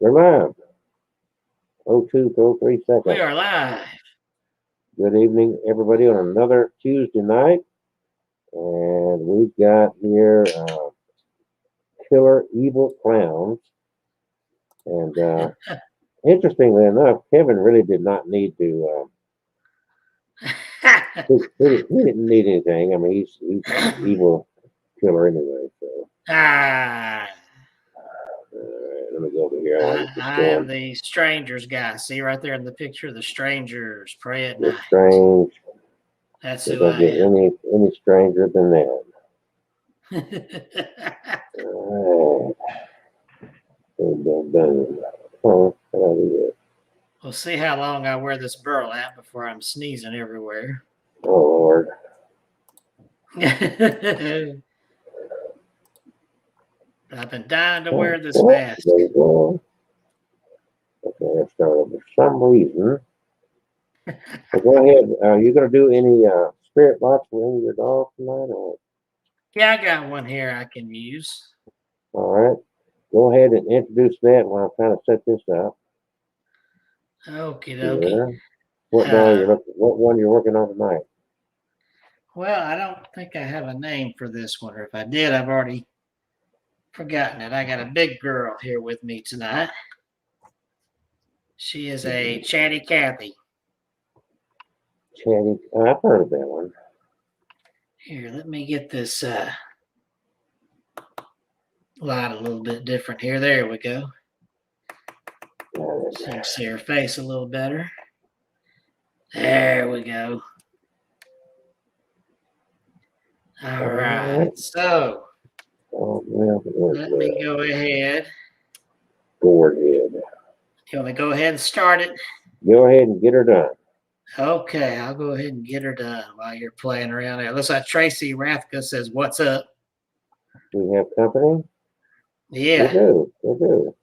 We're live. 02 We seconds. are live. Good evening, everybody, on another Tuesday night. And we've got here Killer Evil Clowns. And interestingly enough, Kevin really did not need to, he didn't need anything. I mean, he's evil killer anyway. So, Ah, let me go over here. I want to get this I am going. the strangers guy. See right there in the picture, the strangers pray at We're night. strange. That's It who don't I get am. any stranger than that. All right. Done. Oh, how do it? We'll see how long I wear this burlap before I'm sneezing everywhere. Oh, Lord. I've been dying to Oh, wear this oh, mask. there you go. Okay, I started for some reason. So go ahead. Are you going to do any spirit box for any of your dogs tonight? Or? Yeah, I got one here I can use. All right. Go ahead and introduce that while I'm trying to set this up. Okie dokie. Here. What doll you're looking? What one you're working on tonight? Well, I don't think I have a name for this one, or if I did, I've already forgotten it. I got a big girl here with me tonight. She is a Chatty Cathy. Chatty. I've heard of that one. Here, let me get this light a little bit different here. There we go. So you can see her face a little better. There we go. All right. So let me go ahead. Go ahead. You want me to go ahead and start it? Go ahead and get her done. Okay, I'll go ahead and get her done while you're playing around there. Looks like Tracy Rathka says, "What's up?" We have company? Yeah. We do. We do.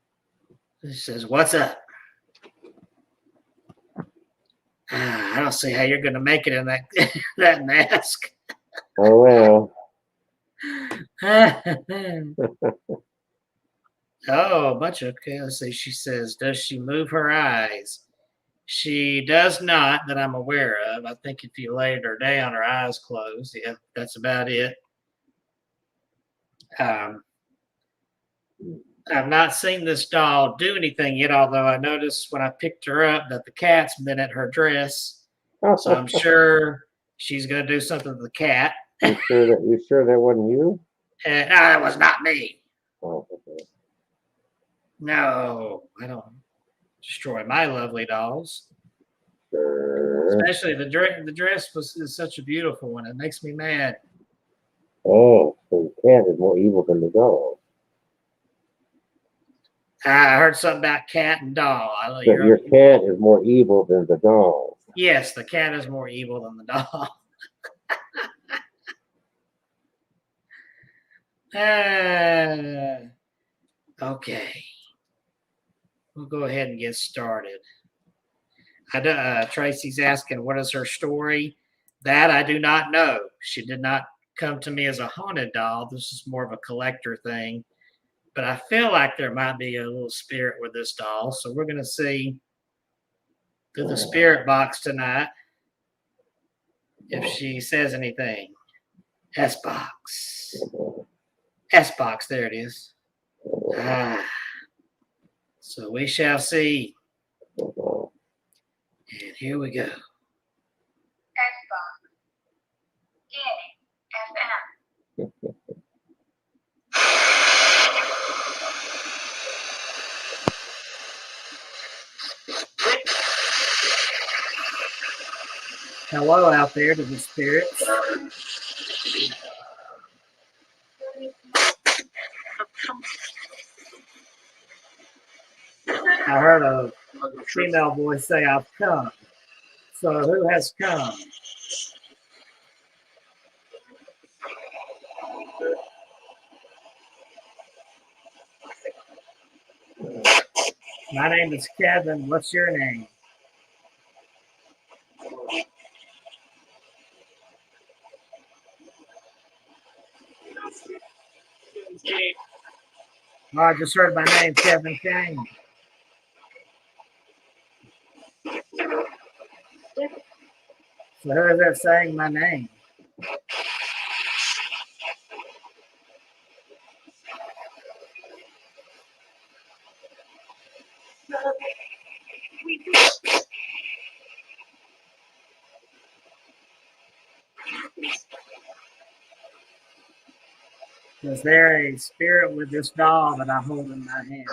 She says, "What's up?" I don't see how you're going to make it in that that mask. Oh, well. Oh, a bunch of, okay, let's see. She says, does she move her eyes? She does not, that I'm aware of. I think if you laid her down, her eyes closed. Yeah, that's about it. Um, I've not seen this doll do anything yet, although I noticed when I picked her up that the cat's been at her dress. So I'm sure she's going to do something to the cat. You sure that wasn't you? No, that was not me. Oh, okay. No, I don't destroy my lovely dolls. Sure. Especially the dress is such a beautiful one. It makes me mad. Oh, so the cat is more evil than the dog. I heard something about cat and doll. So your cat is more evil than the dog. Yes, the cat is more evil than the doll. Okay. We'll go ahead and get started. Tracy's asking, what is her story? That I do not know. She did not come to me as a haunted doll. This is more of a collector thing. But I feel like there might be a little spirit with this doll. So we're going to see through the spirit box tonight if she says anything. S box. S box, there it is. So we shall see. And here we go. S-Box. Danny. FM. Hello out there to the spirits. I heard a female voice say, I've come. So who has come? My name is Kevin. What's your name? Oh, I just heard my name, Kevin Kane. So who is that saying my name? Is there a spirit with this doll that I hold in my hand?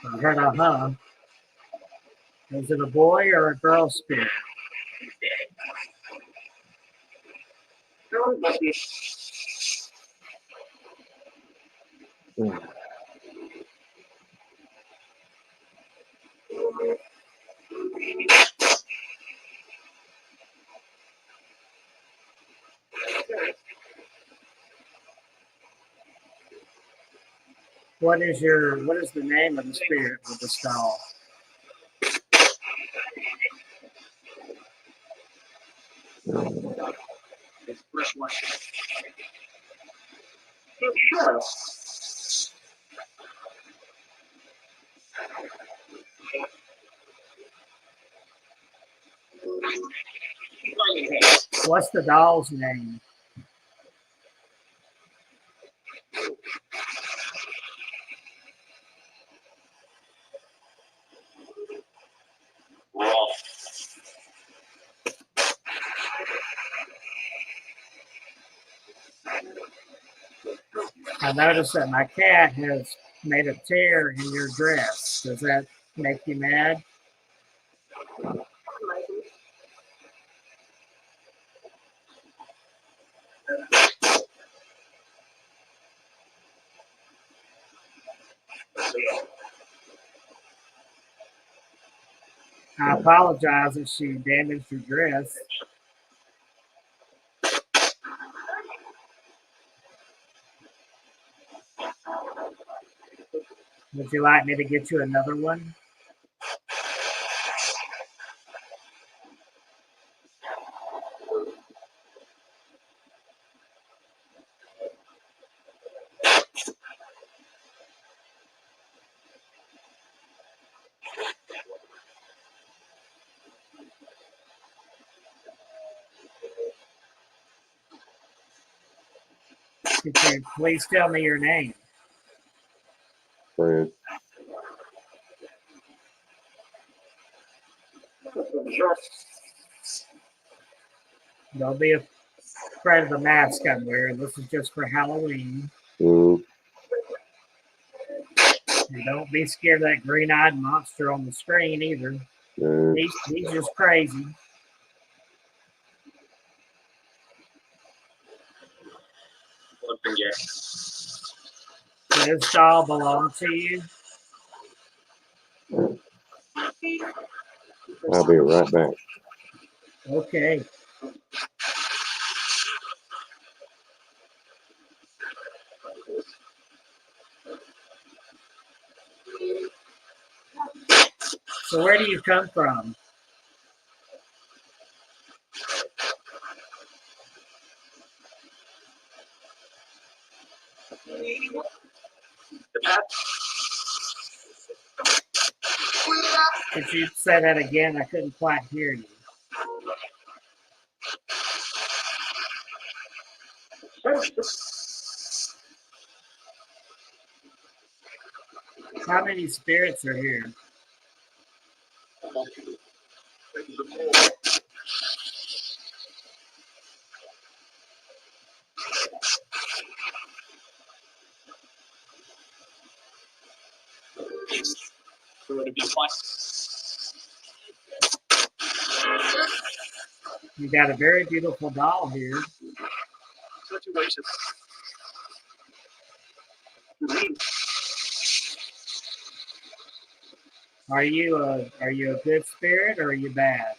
I heard a huh. Is it a boy or a girl spirit? What is the name of the spirit with this doll? What's the doll's name? I noticed that my cat has made a tear in your dress. Does that make you mad? I apologize if she damaged your dress. Would you like me to get you another one? Could you please tell me your name? Fred. Don't be afraid of the mask I'm wearing. This is just for Halloween. Ooh. And don't be scared of that green-eyed monster on the screen either. He's just crazy. Does this doll belong to you? I'll be right back. Okay. So where do you come from? Could you say that again? I couldn't quite hear you. How many spirits are here? You got a very beautiful doll here. Are you a good spirit or are you bad?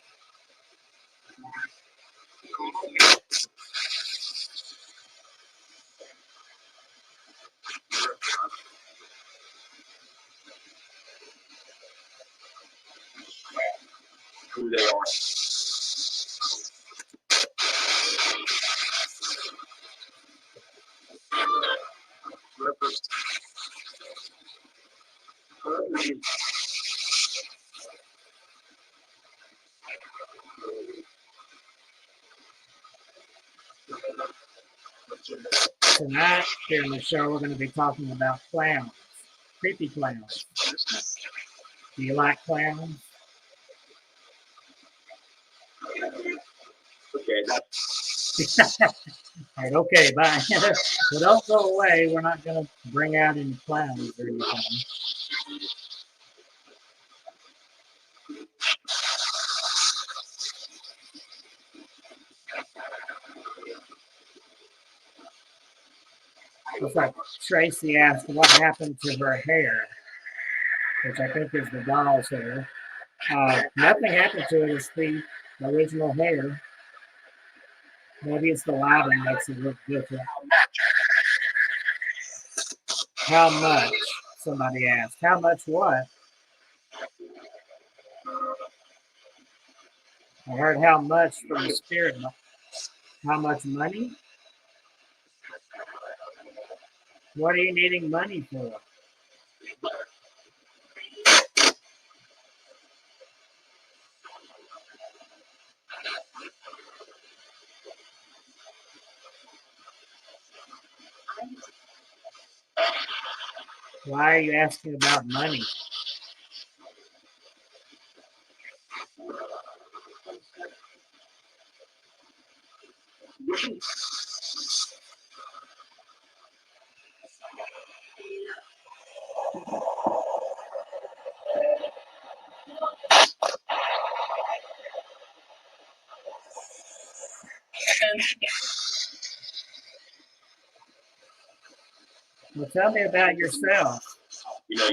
Tonight, here in the show, we're going to be talking about clowns, creepy clowns. Do you like clowns? Okay. All right, okay, bye. Well, don't go away. We're not going to bring out any clowns or anything. Looks like Tracy asked what happened to her hair, which I think is the doll's hair. Nothing happened to it. It's the original hair. Maybe it's the lighting makes it look different. How much? Somebody asked. How much what? I heard how much from the spirit. How much money? What are you needing money for? Why are you asking about money? Well, tell me about yourself. You know,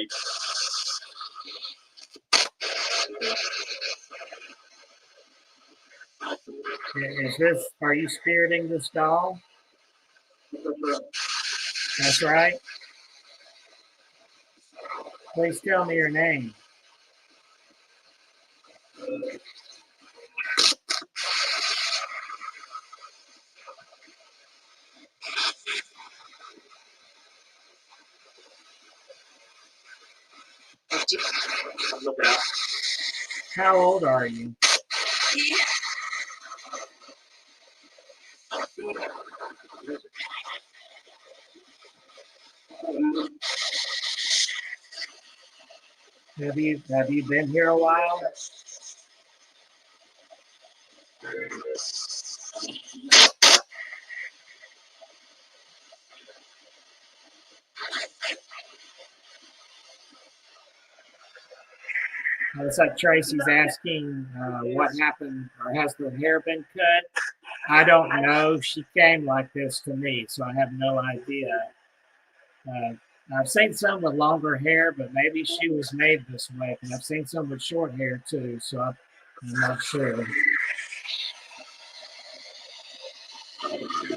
Is this? Are you spiriting this doll? That's right. Please tell me your name. look it up. How old are you? Have you been here a while? It's like Tracy's asking what happened, or has the hair been cut? I don't know. She came like this to me, so I have no idea. Uh, I've seen some with longer hair, but maybe she was made this way. And I've seen some with short hair too, so I'm not sure.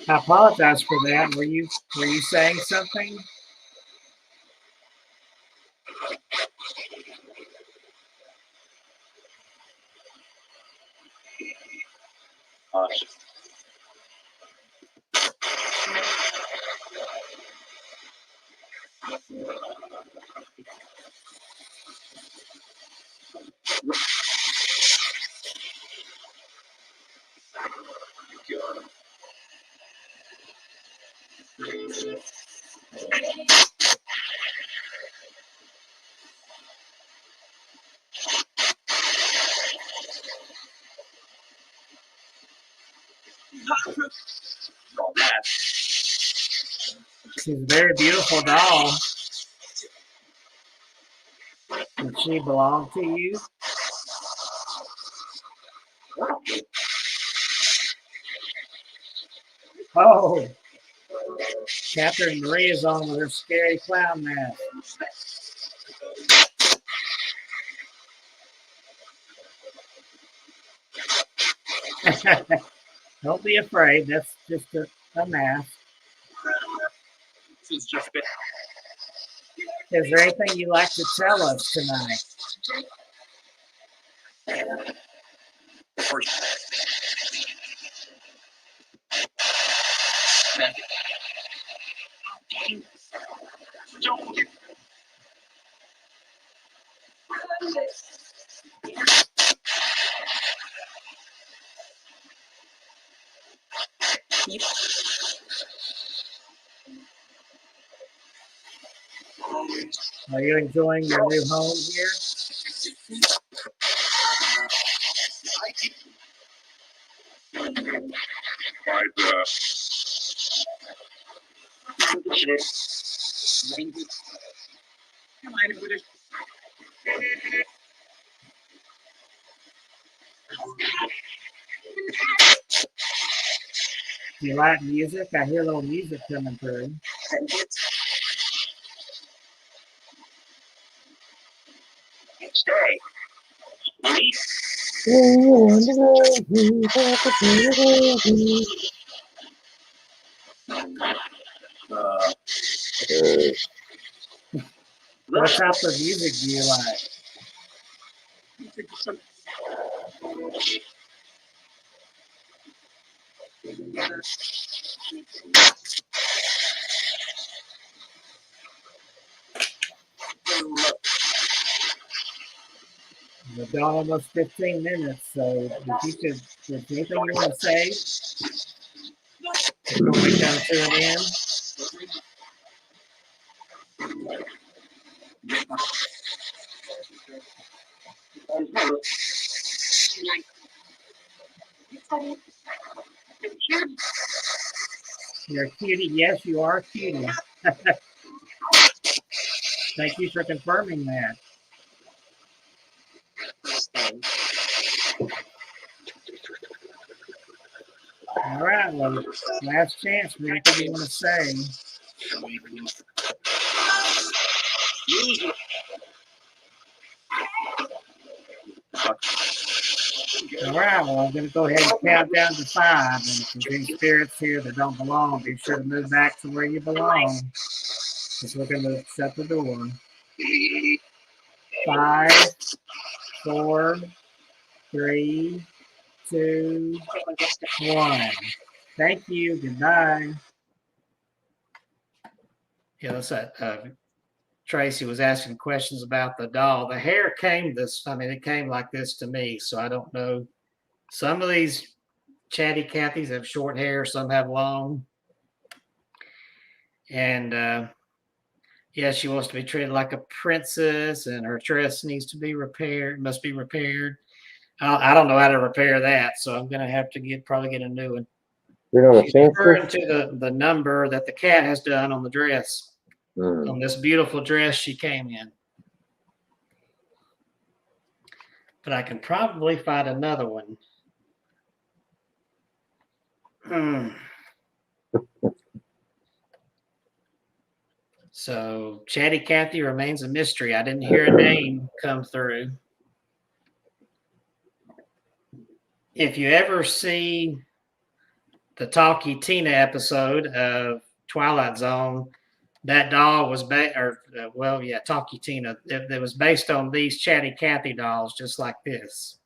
I apologize for that. Were you saying something? She's a very beautiful doll. Did she belong to you? Oh, Catherine Marie is on with her scary clown mask. Don't be afraid. That's just a mask. This is just been. Is there anything you'd like to tell us tonight? Are you enjoying your new home here? Do you like music? I hear a little music coming through. What type of music do you like? We've gone almost 15 minutes, so if there's anything you want to say before we come to an end? You're a cutie. Yes, you are a cutie. Thank you for confirming that. All right, well, last chance. What do you want to say? All right, well, I'm going to go ahead and count down to 5. And if there's any spirits here that don't belong, be sure to move back to where you belong. Just looking to shut the door. 5, 4, 3, 2, 1. Thank you. Goodbye. Yeah, that's that. Tracy was asking questions about the doll. The hair came it came like this to me, so I don't know. Some of these chatty Cathys have short hair, some have long. And yeah, she wants to be treated like a princess, and her dress needs to be repaired, must be repaired. I don't know how to repair that, so I'm going to have to probably get a new one. You're not a She's referring seamstress? to the number that the cat has done on the dress. On this beautiful dress she came in. But I can probably find another one. So Chatty Cathy remains a mystery. I didn't hear a name come through. If you ever see the Talkie Tina episode of Twilight Zone, that doll was Talkie Tina. That was based on these Chatty Cathy dolls, just like this.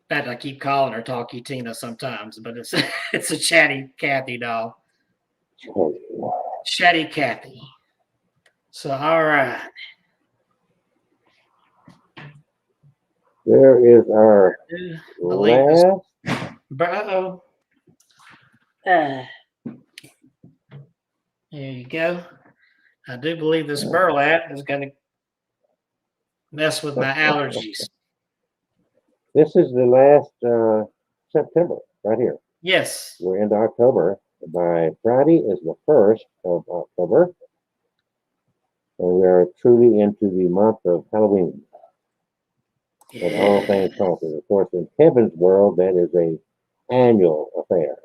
In fact, I keep calling her Talkie Tina sometimes, but it's a Chatty Cathy doll. Chatty Cathy. So, all right. There is our last. Uh-oh. There you go. I do believe this burlap is going to mess with my allergies. This is the last September, right here. Yes. We're into October. By Friday is the 1st of October. And we are truly into the month of Halloween. And all things haunted. Of course, in Kevin's world, that is an annual affair.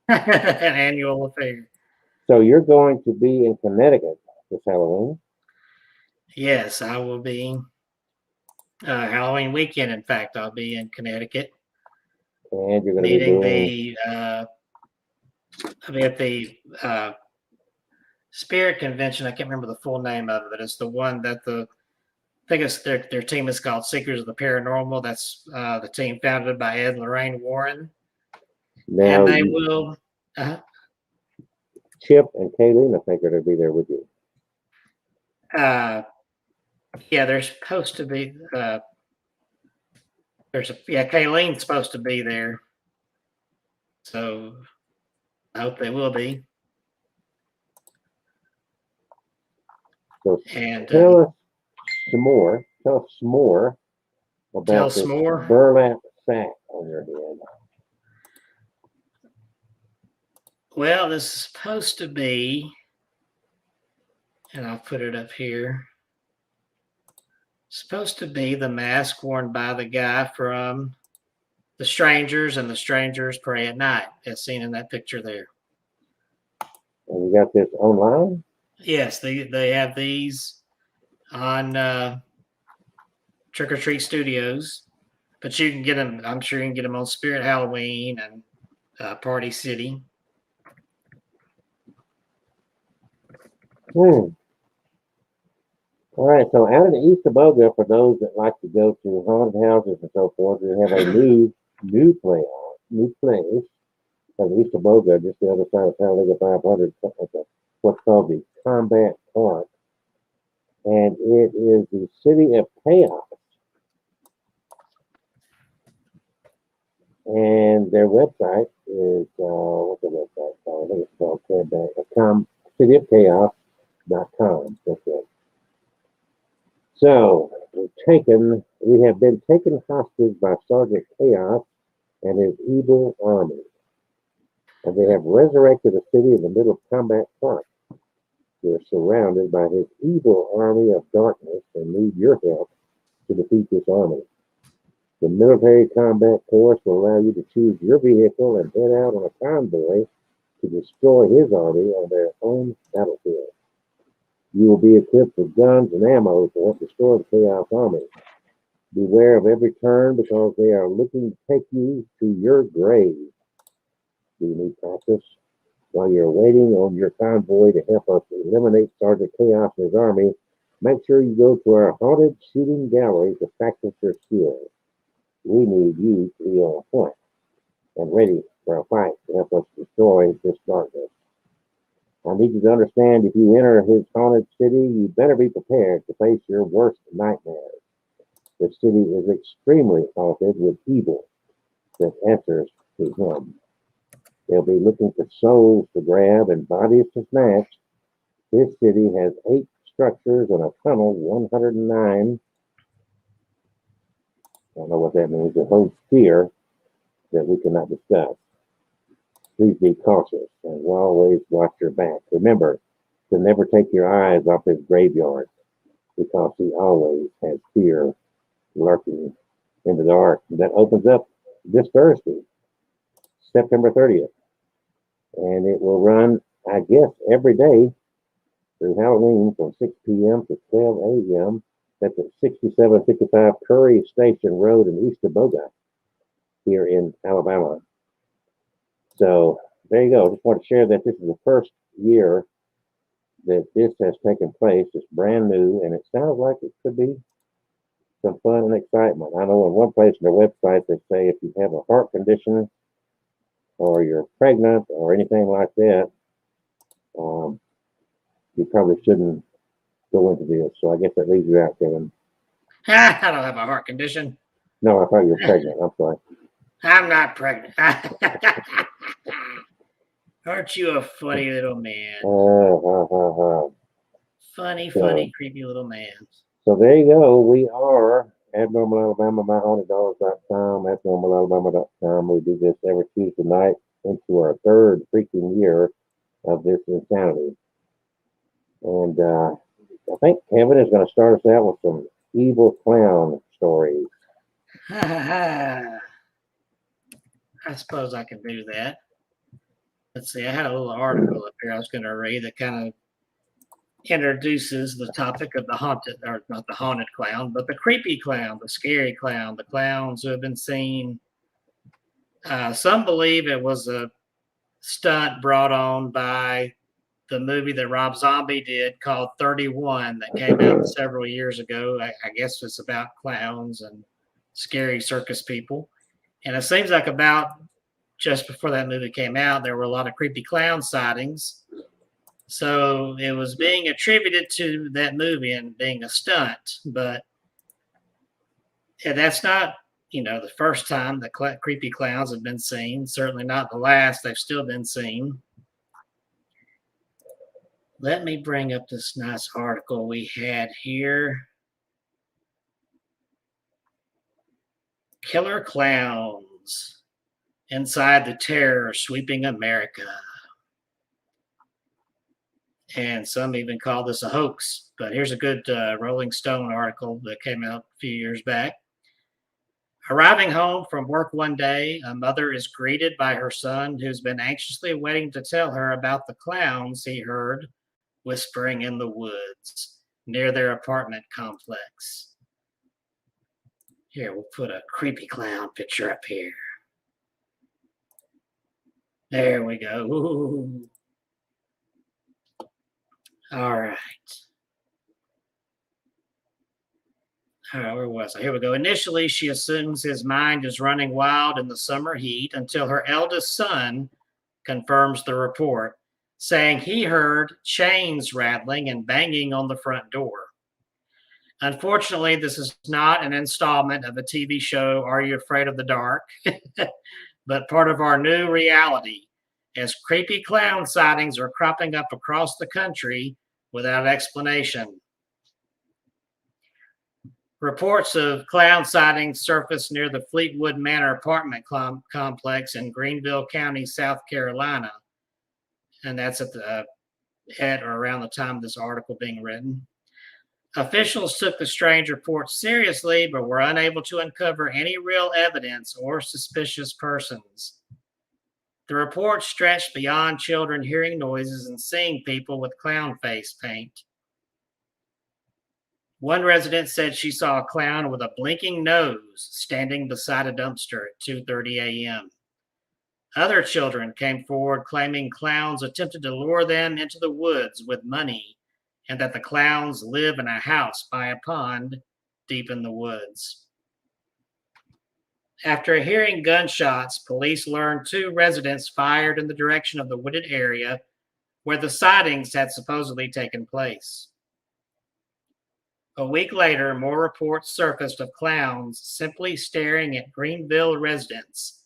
An annual affair. So you're going to be in Connecticut this Halloween? Yes, I will be. Halloween weekend, in fact, I'll be in Connecticut. And you're going to be doing... I'll be at the Spirit Convention. I can't remember the full name of it. It's the one that I think it's their team is called Seekers of the Paranormal. That's the team founded by Ed and Lorraine Warren. Now, and they will. Chip and Kayleen, I think, are going to be there with you. Yeah, they're supposed to be. Kayleen's supposed to be there. So I hope they will be. So And tell us some more. Tell us some more Tell about us this more? burlap sack on your head. well, this is supposed to be, and I'll put it up here. Supposed to be the mask worn by the guy from The Strangers and The Strangers Pray at Night, as seen in that picture there. And you got this online? Yes, they have these on Trick or Treat Studios, but you can get them. I'm sure you can get them on Spirit Halloween and Party City. Hmm. All right, so out in East Boga, for those that like to go to haunted houses and so forth, we have a new place in East Boga, just the other side of Talladega 500, what's called the Combat Park, and it is the City of Chaos. And their website is what's the website called? I think it's called cityofchaos.com. That's it. So we have been taken hostage by Sergeant Chaos and his evil army, and they have resurrected a city in the middle of Combat Park. We are surrounded by his evil army of darkness and need your help to defeat this army. The military combat course will allow you to choose your vehicle and head out on a convoy to destroy his army on their own battlefield. You will be equipped with guns and ammo to help destroy the Chaos Army. Beware of every turn because they are looking to take you to your grave. Do you need practice? While you're waiting on your convoy to help us eliminate Sergeant Chaos and his army, make sure you go to our haunted shooting gallery to practice your skills. We need you to be on point and ready for a fight to help us destroy this darkness. I need you to understand if you enter his haunted city, you better be prepared to face your worst nightmares. The city is extremely haunted with evil that answers to him. They'll be looking for souls to grab and bodies to snatch. This city has 8 structures and a tunnel 109. I don't know what that means. It holds fear that we cannot discuss. Please be cautious and always watch your back. Remember to never take your eyes off his graveyard because he always has fear lurking in the dark. That opens up this Thursday, September 30th. And it will run, I guess, every day through Halloween from 6 p.m. to 12 a.m. That's at 6755 Curry Station Road in East Boga here in Alabama. So there you go. Just want to share that this is the first year that this has taken place. It's brand new, and it sounds like it could be some fun and excitement. I know in one place on their website they say if you have a heart condition or you're pregnant or anything like that, you probably shouldn't go into this. So I guess that leaves you out, Kevin. I don't have a heart condition. No, I thought you were pregnant. I'm sorry. I'm not pregnant. Aren't you a funny little man? Funny, creepy little man. So there you go. We are Abnormal Alabama, myhaunteddogs.com, abnormalalabama.com. We do this every Tuesday night into our 3rd freaking year of this insanity. And I think Kevin is going to start us out with some evil clown stories. I suppose I can do that. Let's see. I had a little article up here I was going to read that kind of introduces the topic of the haunted, or not the haunted clown, but the creepy clown, the scary clown, the clowns who have been seen. Some believe it was a stunt brought on by the movie that Rob Zombie did called 31 that came out several years ago. I guess it's about clowns and scary circus people. And it seems like about just before that movie came out, there were a lot of creepy clown sightings. So it was being attributed to that movie and being a stunt. But that's not, the first time that creepy clowns have been seen. Certainly not the last. They've still been seen. Let me bring up this nice article we had here. Killer clowns inside the terror sweeping America. And some even call this a hoax. But here's a good Rolling Stone article that came out a few years back. Arriving home from work one day, a mother is greeted by her son, who's been anxiously waiting to tell her about the clowns he heard whispering in the woods near their apartment complex. Here, we'll put a creepy clown picture up here. There we go. Ooh. All right. Where was I? Here we go. Initially, she assumes his mind is running wild in the summer heat until her eldest son confirms the report, saying he heard chains rattling and banging on the front door. Unfortunately, this is not an installment of a TV show, Are You Afraid of the Dark? But part of our new reality, as creepy clown sightings are cropping up across the country without explanation. Reports of clown sightings surfaced near the Fleetwood Manor apartment complex in Greenville County, South Carolina. And that's at the head or around the time of this article being written. Officials took the strange report seriously, but were unable to uncover any real evidence or suspicious persons. The report stretched beyond children hearing noises and seeing people with clown face paint. One resident said she saw a clown with a blinking nose standing beside a dumpster at 2:30 a.m. Other children came forward claiming clowns attempted to lure them into the woods with money and that the clowns live in a house by a pond deep in the woods. After hearing gunshots, police learned 2 residents fired in the direction of the wooded area where the sightings had supposedly taken place. A week later, more reports surfaced of clowns simply staring at Greenville residents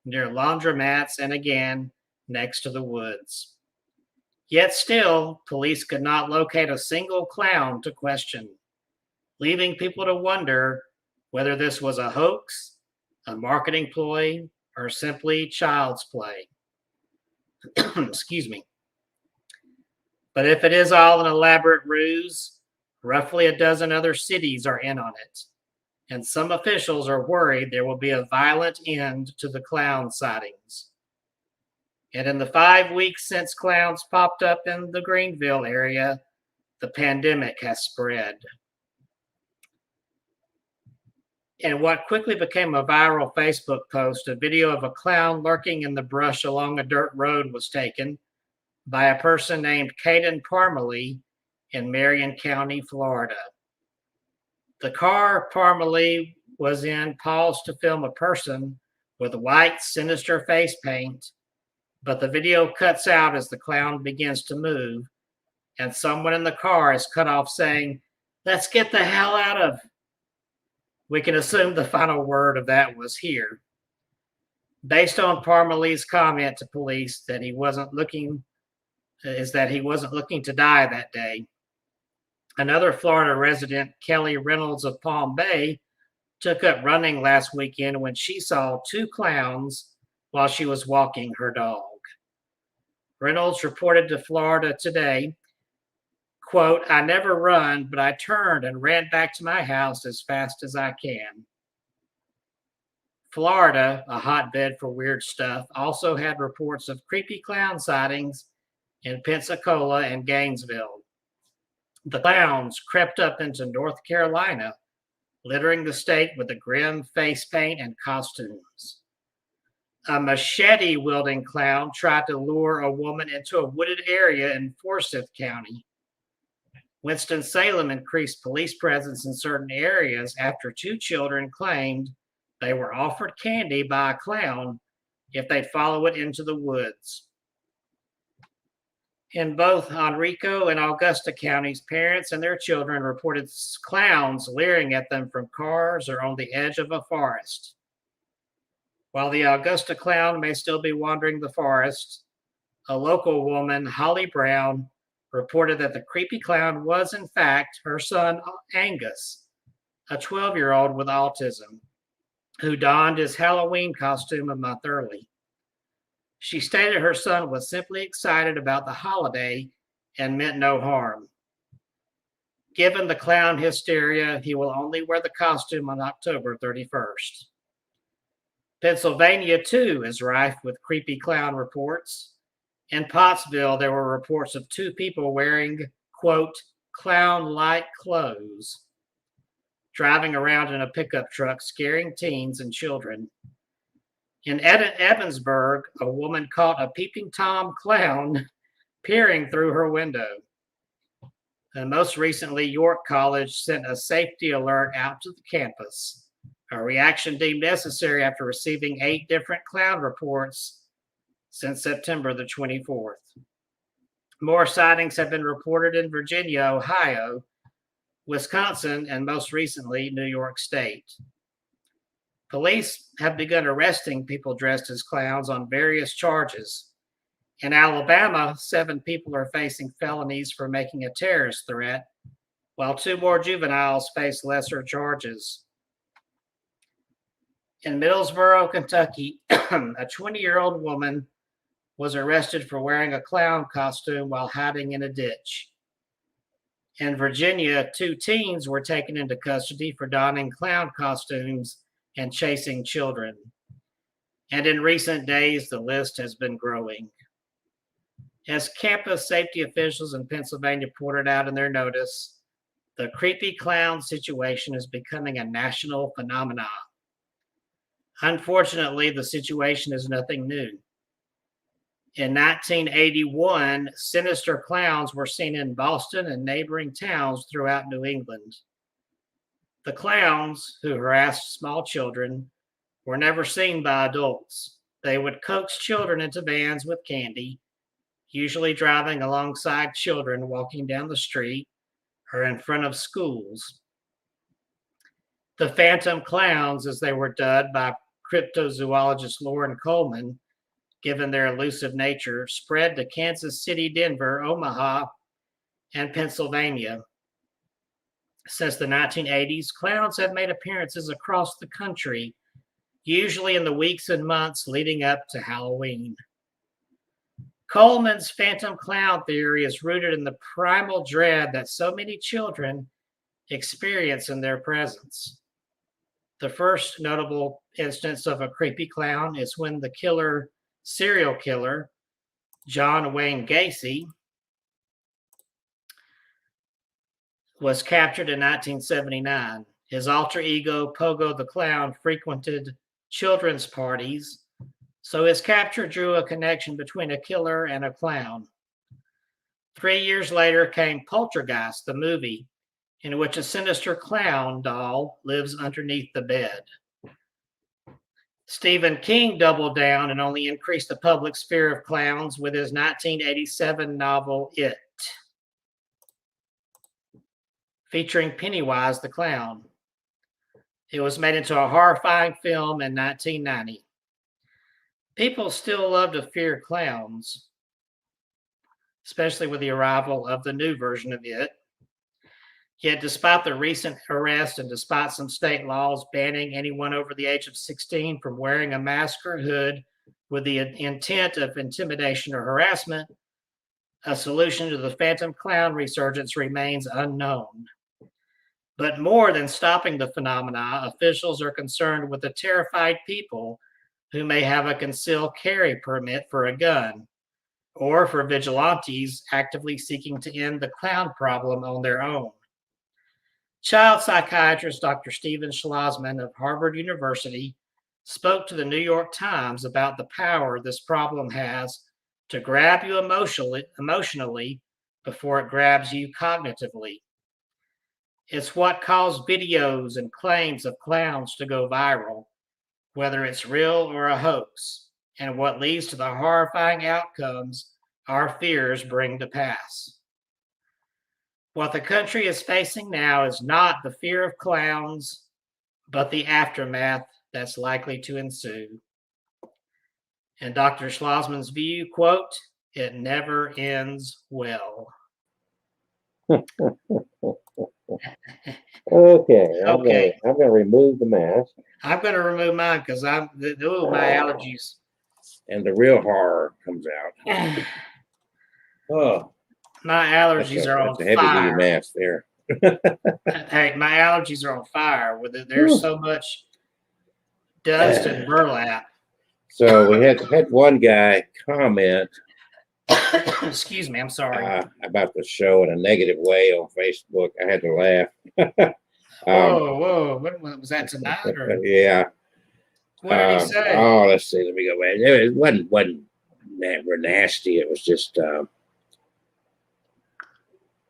near laundromats and again next to the woods. Yet still, police could not locate a single clown to question, leaving people to wonder whether this was a hoax, a marketing ploy, or simply child's play. Excuse me. But if it is all an elaborate ruse, roughly a dozen other cities are in on it, and some officials are worried there will be a violent end to the clown sightings. And in the 5 weeks since clowns popped up in the Greenville area, the pandemic has spread. In what quickly became a viral Facebook post, a video of a clown lurking in the brush along a dirt road was taken by a person named Caden Parmalee in Marion County, Florida. The car Parmalee was in paused to film a person with white, sinister face paint, but the video cuts out as the clown begins to move, and someone in the car is cut off saying, "Let's get the hell out of." We can assume the final word of that was "here." Based on Parmalee's comment to police that he wasn't looking to die that day. Another Florida resident, Kelly Reynolds of Palm Bay, took up running last weekend when she saw 2 clowns while she was walking her dog. Reynolds reported to Florida Today, quote, "I never run, but I turned and ran back to my house as fast as I can." Florida, a hotbed for weird stuff, also had reports of creepy clown sightings in Pensacola and Gainesville. The clowns crept up into North Carolina, littering the state with the grim face paint and costumes. A machete-wielding clown tried to lure a woman into a wooded area in Forsyth County. Winston-Salem increased police presence in certain areas after 2 children claimed they were offered candy by a clown if they'd follow it into the woods. In both Henrico and Augusta counties, parents and their children reported clowns leering at them from cars or on the edge of a forest. While the Augusta clown may still be wandering the forest, a local woman, Holly Brown, reported that the creepy clown was, in fact, her son Angus, a 12-year-old with autism, who donned his Halloween costume a month early. She stated her son was simply excited about the holiday and meant no harm. Given the clown hysteria, he will only wear the costume on October 31st. Pennsylvania, too, is rife with creepy clown reports. In Pottsville, there were reports of 2 people wearing, quote, clown-like clothes, driving around in a pickup truck, scaring teens and children. In Evansburg, a woman caught a peeping Tom clown peering through her window. And most recently, York College sent a safety alert out to the campus, a reaction deemed necessary after receiving 8 different clown reports since September the 24th. More sightings have been reported in Virginia, Ohio, Wisconsin, and most recently, New York State. Police have begun arresting people dressed as clowns on various charges. In Alabama, 7 people are facing felonies for making a terrorist threat, while 2 more juveniles face lesser charges. In Middlesboro, Kentucky, a 20-year-old woman was arrested for wearing a clown costume while hiding in a ditch. In Virginia, 2 teens were taken into custody for donning clown costumes and chasing children. And in recent days, the list has been growing. As campus safety officials in Pennsylvania pointed out in their notice, the creepy clown situation is becoming a national phenomenon. Unfortunately, the situation is nothing new. In 1981, sinister clowns were seen in Boston and neighboring towns throughout New England. The clowns, who harassed small children, were never seen by adults. They would coax children into vans with candy, usually driving alongside children walking down the street or in front of schools. The phantom clowns, as they were dubbed by cryptozoologist Loren Coleman, given their elusive nature, spread to Kansas City, Denver, Omaha, and Pennsylvania. Since the 1980s, clowns have made appearances across the country, usually in the weeks and months leading up to Halloween. Coleman's phantom clown theory is rooted in the primal dread that so many children experience in their presence. The first notable instance of a creepy clown is when the serial killer, John Wayne Gacy, was captured in 1979. His alter ego, Pogo the Clown, frequented children's parties, so his capture drew a connection between a killer and a clown. 3 years later came Poltergeist, the movie, in which a sinister clown doll lives underneath the bed. Stephen King doubled down and only increased the public's fear of clowns with his 1987 novel, It, featuring Pennywise the Clown. It was made into a horrifying film in 1990. People still love to fear clowns, especially with the arrival of the new version of It. Yet, despite the recent arrest and despite some state laws banning anyone over the age of 16 from wearing a mask or hood with the intent of intimidation or harassment, a solution to the phantom clown resurgence remains unknown. But more than stopping the phenomena, officials are concerned with the terrified people who may have a concealed carry permit for a gun, or for vigilantes actively seeking to end the clown problem on their own. Child psychiatrist Dr. Steven Schlossman of Harvard University spoke to the New York Times about the power this problem has to grab you emotionally before it grabs you cognitively. It's what caused videos and claims of clowns to go viral, whether it's real or a hoax, and what leads to the horrifying outcomes our fears bring to pass. What the country is facing now is not the fear of clowns, but the aftermath that's likely to ensue. In Dr. Schlossman's view, quote, "It never ends well." Okay, Okay. I'm gonna remove the mask, I'm going to remove mine because my allergies. and the real horror comes out. My Oh, allergies are on that's a heavy duty fire. mask there. Hey, my allergies are on fire. With it, there's Whew. so much dust and burlap. So we had one guy comment Excuse me. I'm sorry. about the show in a negative way on Facebook. I had to laugh. Whoa. What was that tonight? Or Yeah. what did he say? Oh, let's see. Let me go back. It wasn't nasty. It was just.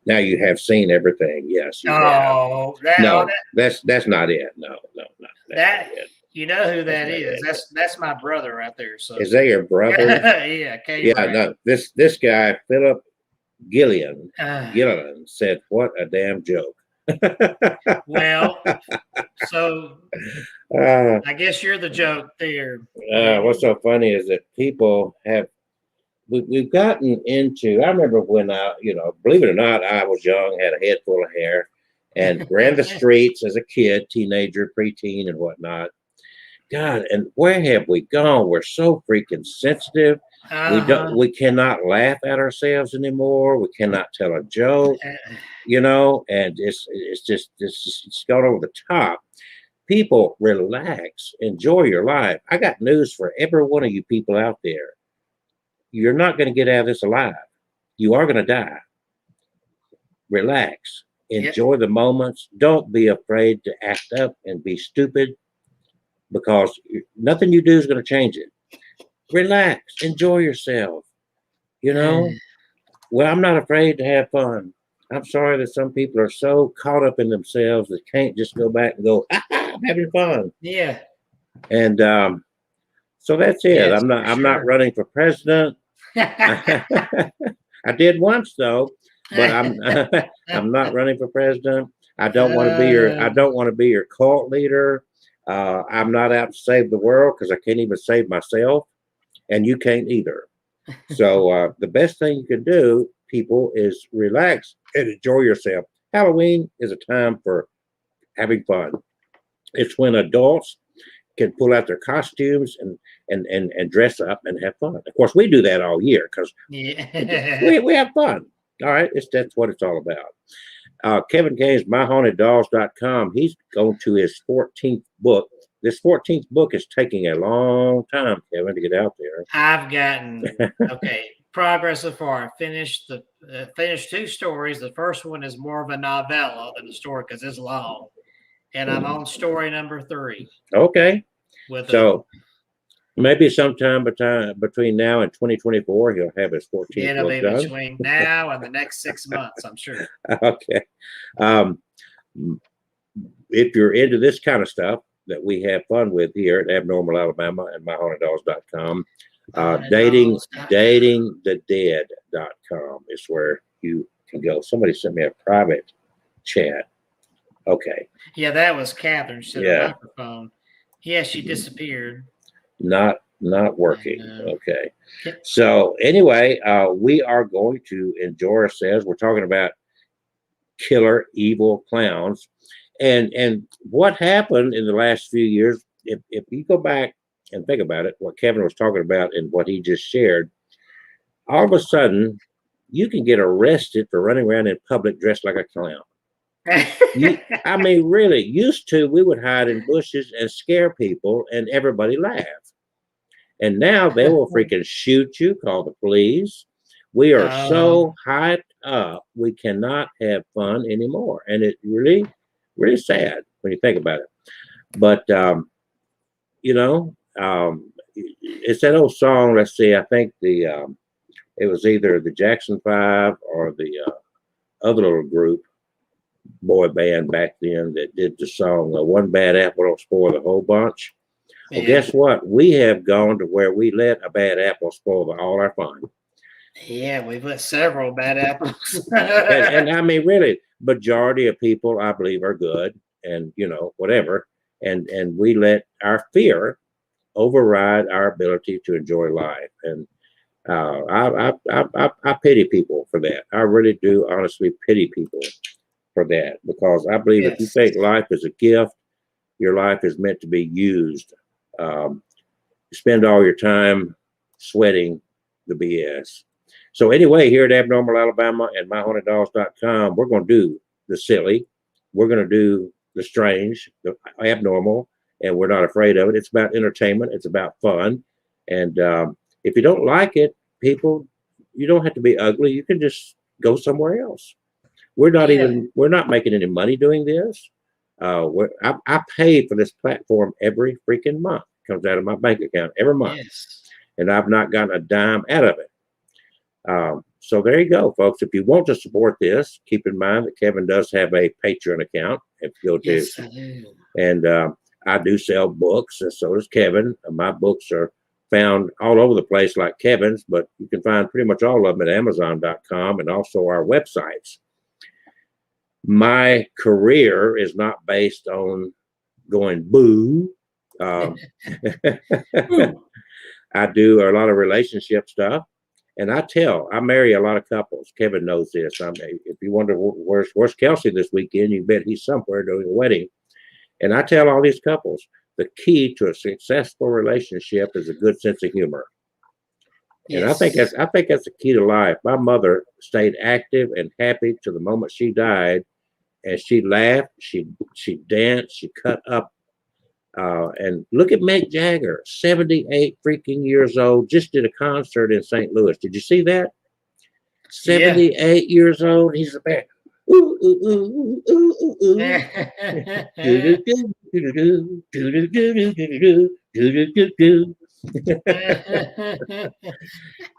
Now you have seen everything. Yes. You have. Oh, No, that's not it. No, that not it. You know who that That's not is? it. That's my brother right there. So Is that your brother? yeah, Yeah. No. This guy Philip Gillian said, "What a damn joke." Well, so Uh, I guess you're the joke there. what's so funny is that people have we've gotten into. I remember when believe it or not, I was young, had a head full of hair, and ran the streets as a kid, teenager, preteen, and whatnot. God, and where have we gone? We're so freaking sensitive. We cannot laugh at ourselves anymore. We cannot tell a joke, and it's gone over the top. People, relax, enjoy your life. I got news for every one of you people out there. You're not going to get out of this alive. You are going to die. Relax. Enjoy the moments. Don't be afraid to act up and be stupid, because nothing you do is going to change it. Relax. Enjoy yourself. Well, I'm not afraid to have fun. I'm sorry that some people are so caught up in themselves that can't just go back and go, I'm having fun. Yeah. And so that's it. Yes, I'm not running for president. I did once though, but I'm not running for president. I don't want to be your cult leader. I'm not out to save the world because I can't even save myself, and you can't either. So the best thing you can do, people, is relax and enjoy yourself. Halloween is a time for having fun. It's when adults can pull out their costumes and dress up and have fun. Of course, we do that all year because we have fun. All right, that's what it's all about. Kevin Gaines, myhauntedDolls.com. He's going to his 14th book. This 14th book is taking a long time, Kevin, to get out there. I've gotten progress so far. I finished finished 2 stories. The first one is more of a novella than a story because it's long, and I'm on story number 3. Okay. So maybe sometime between now and 2024, he'll have his 14th It'll book be done. between now and the next 6 months, I'm sure. Okay. If you're into this kind of stuff that we have fun with here at Abnormal Alabama and myhauntedDolls.com, datingthedead.com is where you can go. Somebody sent me a private chat. Okay. Yeah, that was Catherine. She said a microphone. Yeah, she disappeared. Not working. Okay. So anyway, we are going to enjoy ourselves. We're talking about killer evil clowns. And what happened in the last few years, if you go back and think about it, what Kevin was talking about and what he just shared, all of a sudden you can get arrested for running around in public dressed like a clown. I mean, really, used to, we would hide in bushes and scare people and everybody laugh. And now they will freaking shoot you, call the police. We are so hyped up, we cannot have fun anymore. And it really, really sad when you think about it. But, it's that old song. Let's see, I think it was either the Jackson 5 or the other little group, boy band back then, that did the song "One Bad Apple Don't Spoil the Whole Bunch." Well, guess what? We have gone to where we let a bad apple spoil all our fun. Yeah, we've let several bad apples. and I mean, really, majority of people, I believe, are good, and whatever. And we let our fear override our ability to enjoy life. And I pity people for that. I really do honestly pity people for that, because I believe if you Yes. think life is a gift, your life is meant to be used. You spend all your time sweating the BS. So anyway, here at Abnormal Alabama and MyHauntedDolls.com, we're going to do the silly, we're going to do the strange, the abnormal, and we're not afraid of it. It's about entertainment, it's about fun, and if you don't like it, people, you don't have to be ugly. You can just go somewhere else. Yeah. We're not making any money doing this. I pay for this platform every freaking month. Comes out of my bank account every month, Yes. and I've not gotten a dime out of it. So there you go, folks. If you want to support this, keep in mind that Kevin does have a Patreon account. If you go to, Yes, I do. and I do sell books, and so does Kevin. My books are found all over the place like Kevin's, but you can find pretty much all of them at Amazon.com and also our websites. My career is not based on going boo. I do a lot of relationship stuff, and I marry a lot of couples. Kevin knows this. If you wonder where's Kelsey this weekend, you bet he's somewhere doing a wedding. And I tell all these couples the key to a successful relationship is a good sense of humor. And I think Yes. that's the key to life. My mother stayed active and happy to the moment she died, and she laughed, she danced, she cut up. And look at Mick Jagger, 78 freaking years old, just did a concert in St. Louis. Did you see that? 78 years old. He's a man. Ooh, ooh, ooh, ooh, ooh, ooh.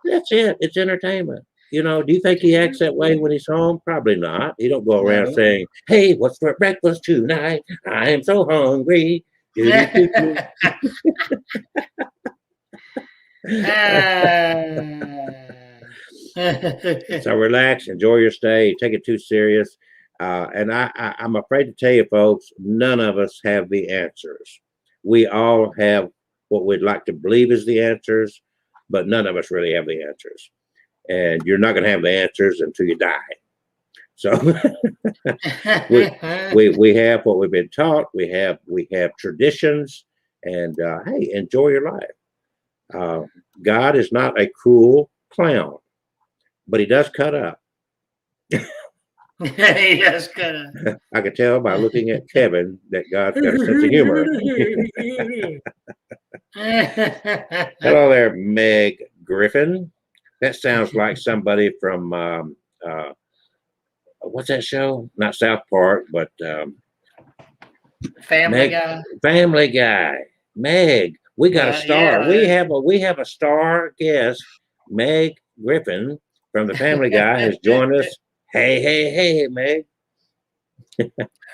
That's it. It's entertainment. You know, do you think he acts that way when he's home? Probably not. He don't go around No. saying, "Hey, what's for breakfast tonight? I am so hungry." So relax, enjoy your stay, take it too serious. And I'm afraid to tell you, folks, none of us have the answers. We all have what we'd like to believe is the answers, but none of us really have the answers. And you're not going to have the answers until you die. So we have what we've been taught. We have traditions, and hey, enjoy your life. God is not a cruel clown, but he does cut up. He does cut up. I could tell by looking at Kevin that God's got a sense of humor. Hello there, Meg Griffin. That sounds like somebody from what's that show? Not South Park, but Family Guy. Family Guy. Meg, we got a star. Yeah. We have a star guest. Meg Griffin from the Family Guy has joined us. Hey, Meg.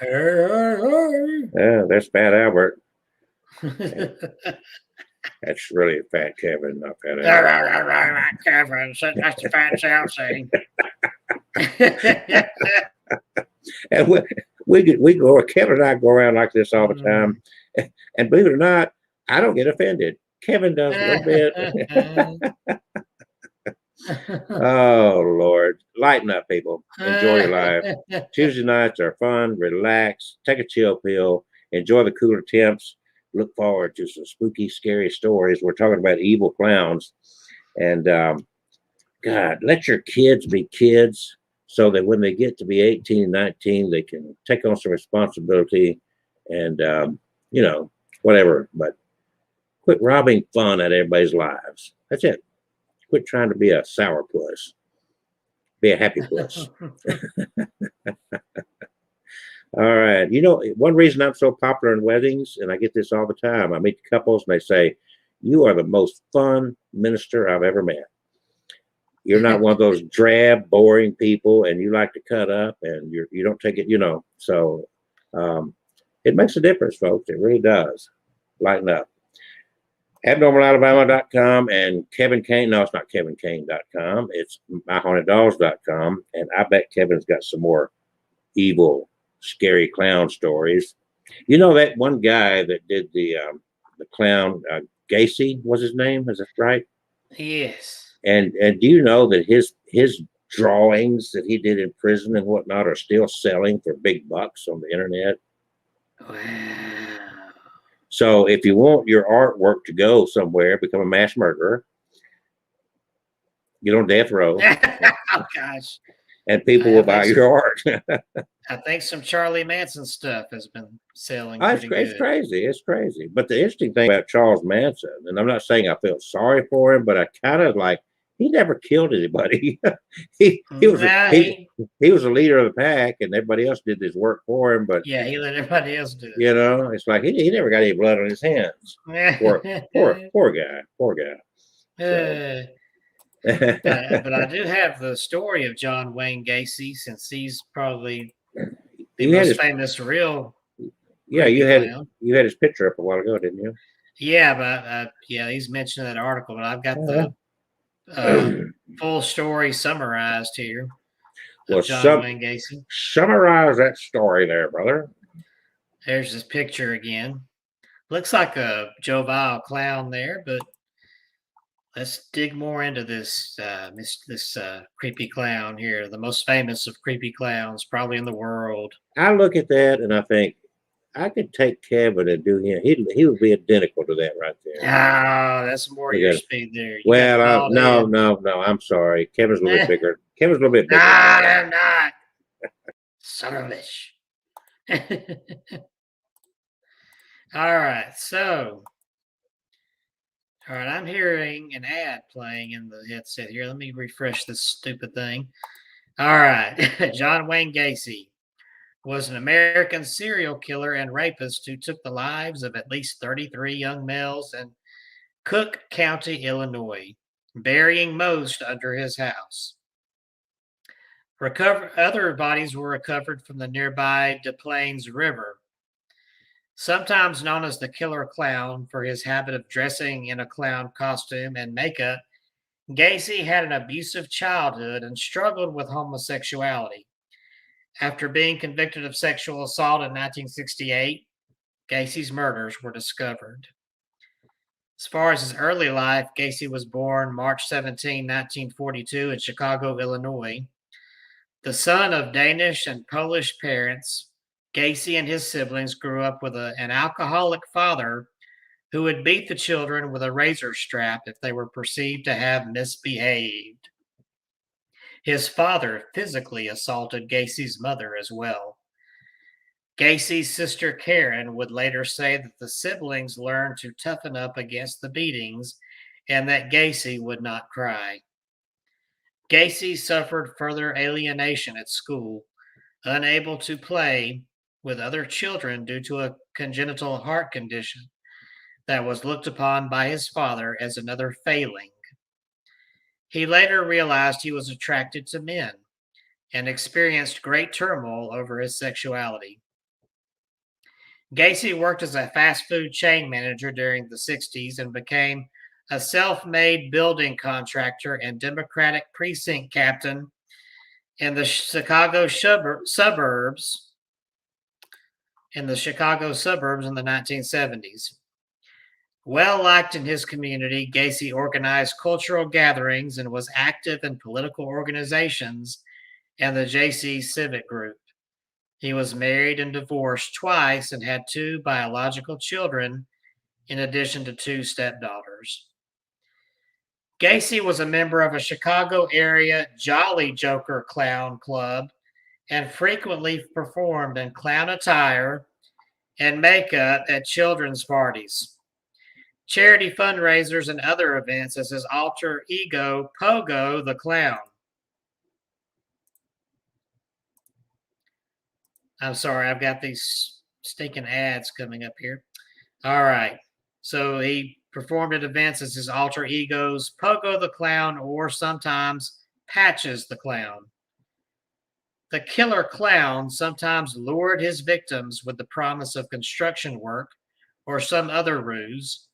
There's Fat Albert. That's really Fat Kevin, not Fat Albert. Kevin, that's the Fat South saying. And Kevin and I go around like this all the time. And believe it or not, I don't get offended. Kevin does a little bit. Oh, Lord. Lighten up, people. Enjoy your life. Tuesday nights are fun. Relax. Take a chill pill. Enjoy the cooler temps. Look forward to some spooky, scary stories. We're talking about evil clowns. And God, let your kids be kids so that when they get to be 18, 19, they can take on some responsibility and, you know, whatever. But quit robbing fun out of everybody's lives. That's it. Quit trying to be a sourpuss. Be a happy puss. All right. You know, one reason I'm so popular in weddings, and I get this all the time, I meet couples and they say, "You are the most fun minister I've ever met. You're not one of those drab, boring people, and you like to cut up, and you don't take it, you know." So it makes a difference, folks. It really does. Lighten up. AbnormalAlabama.com and Kevin Kane. No, it's not KevinKane.com. It's MyHauntedDolls.com. And I bet Kevin's got some more evil, scary clown stories. You know that one guy that did the clown, Gacy was his name? Is that right? Yes. And do you know that his drawings that he did in prison and whatnot are still selling for big bucks on the internet? Wow. So if you want your artwork to go somewhere, become a mass murderer, get on death row, Oh gosh. and people will buy your art. I think some Charlie Manson stuff has been selling Oh, pretty it's good. crazy. It's crazy. But the interesting thing about Charles Manson, and I'm not saying I felt sorry for him, but I kind of like he never killed anybody. he was Nah, he was a leader of the pack, and everybody else did this work for him. But yeah, he let everybody else do you know, it's like he never got any blood on his hands. Poor it. poor guy. Poor guy. So. But I do have the story of John Wayne Gacy, since he's probably the You had most his, famous real yeah, creepy clown. you had his picture up a while ago, didn't you? Yeah, but yeah, he's mentioned in that article, but I've got the full story summarized here Well, of John Wayne Gacy. summarize that story there, brother. There's this picture again. Looks like a jovial clown there, but let's dig more into this creepy clown here, the most famous of creepy clowns probably in the world. I look at that and I think I could take Kevin and do him. He would be identical to that right there. Ah, that's more your speed there. You Well, no. I'm sorry. Kevin's a little bit bigger. Kevin's a little bit bigger. I'm not. Son of a bitch. All right, so. All right, I'm hearing an ad playing in the headset here. Let me refresh this stupid thing. All right, John Wayne Gacy was an American serial killer and rapist who took the lives of at least 33 young males in Cook County, Illinois, burying most under his house. Other bodies were recovered from the nearby Des Plaines River. Sometimes known as the Killer Clown for his habit of dressing in a clown costume and makeup, Gacy had an abusive childhood and struggled with homosexuality. After being convicted of sexual assault in 1968, Gacy's murders were discovered. As far as his early life, Gacy was born March 17, 1942 in Chicago, Illinois. The son of Danish and Polish parents, Gacy and his siblings grew up with an alcoholic father who would beat the children with a razor strap if they were perceived to have misbehaved. His father physically assaulted Gacy's mother as well. Gacy's sister Karen would later say that the siblings learned to toughen up against the beatings and that Gacy would not cry. Gacy suffered further alienation at school, unable to play with other children due to a congenital heart condition that was looked upon by his father as another failing. He later realized he was attracted to men and experienced great turmoil over his sexuality. Gacy worked as a fast food chain manager during the 60s and became a self-made building contractor and Democratic precinct captain in the Chicago suburbs in the 1970s. Well liked in his community, Gacy organized cultural gatherings and was active in political organizations and the JC Civic Group. He was married and divorced twice and had 2 biological children, in addition to 2 stepdaughters. Gacy was a member of a Chicago area Jolly Joker Clown Club and frequently performed in clown attire and makeup at children's parties, charity fundraisers, and other events as his alter ego, Pogo the Clown. I'm sorry, I've got these stinking ads coming up here. All right. So he performed at events as his alter egos, Pogo the Clown, or sometimes Patches the Clown. The Killer Clown sometimes lured his victims with the promise of construction work or some other ruse,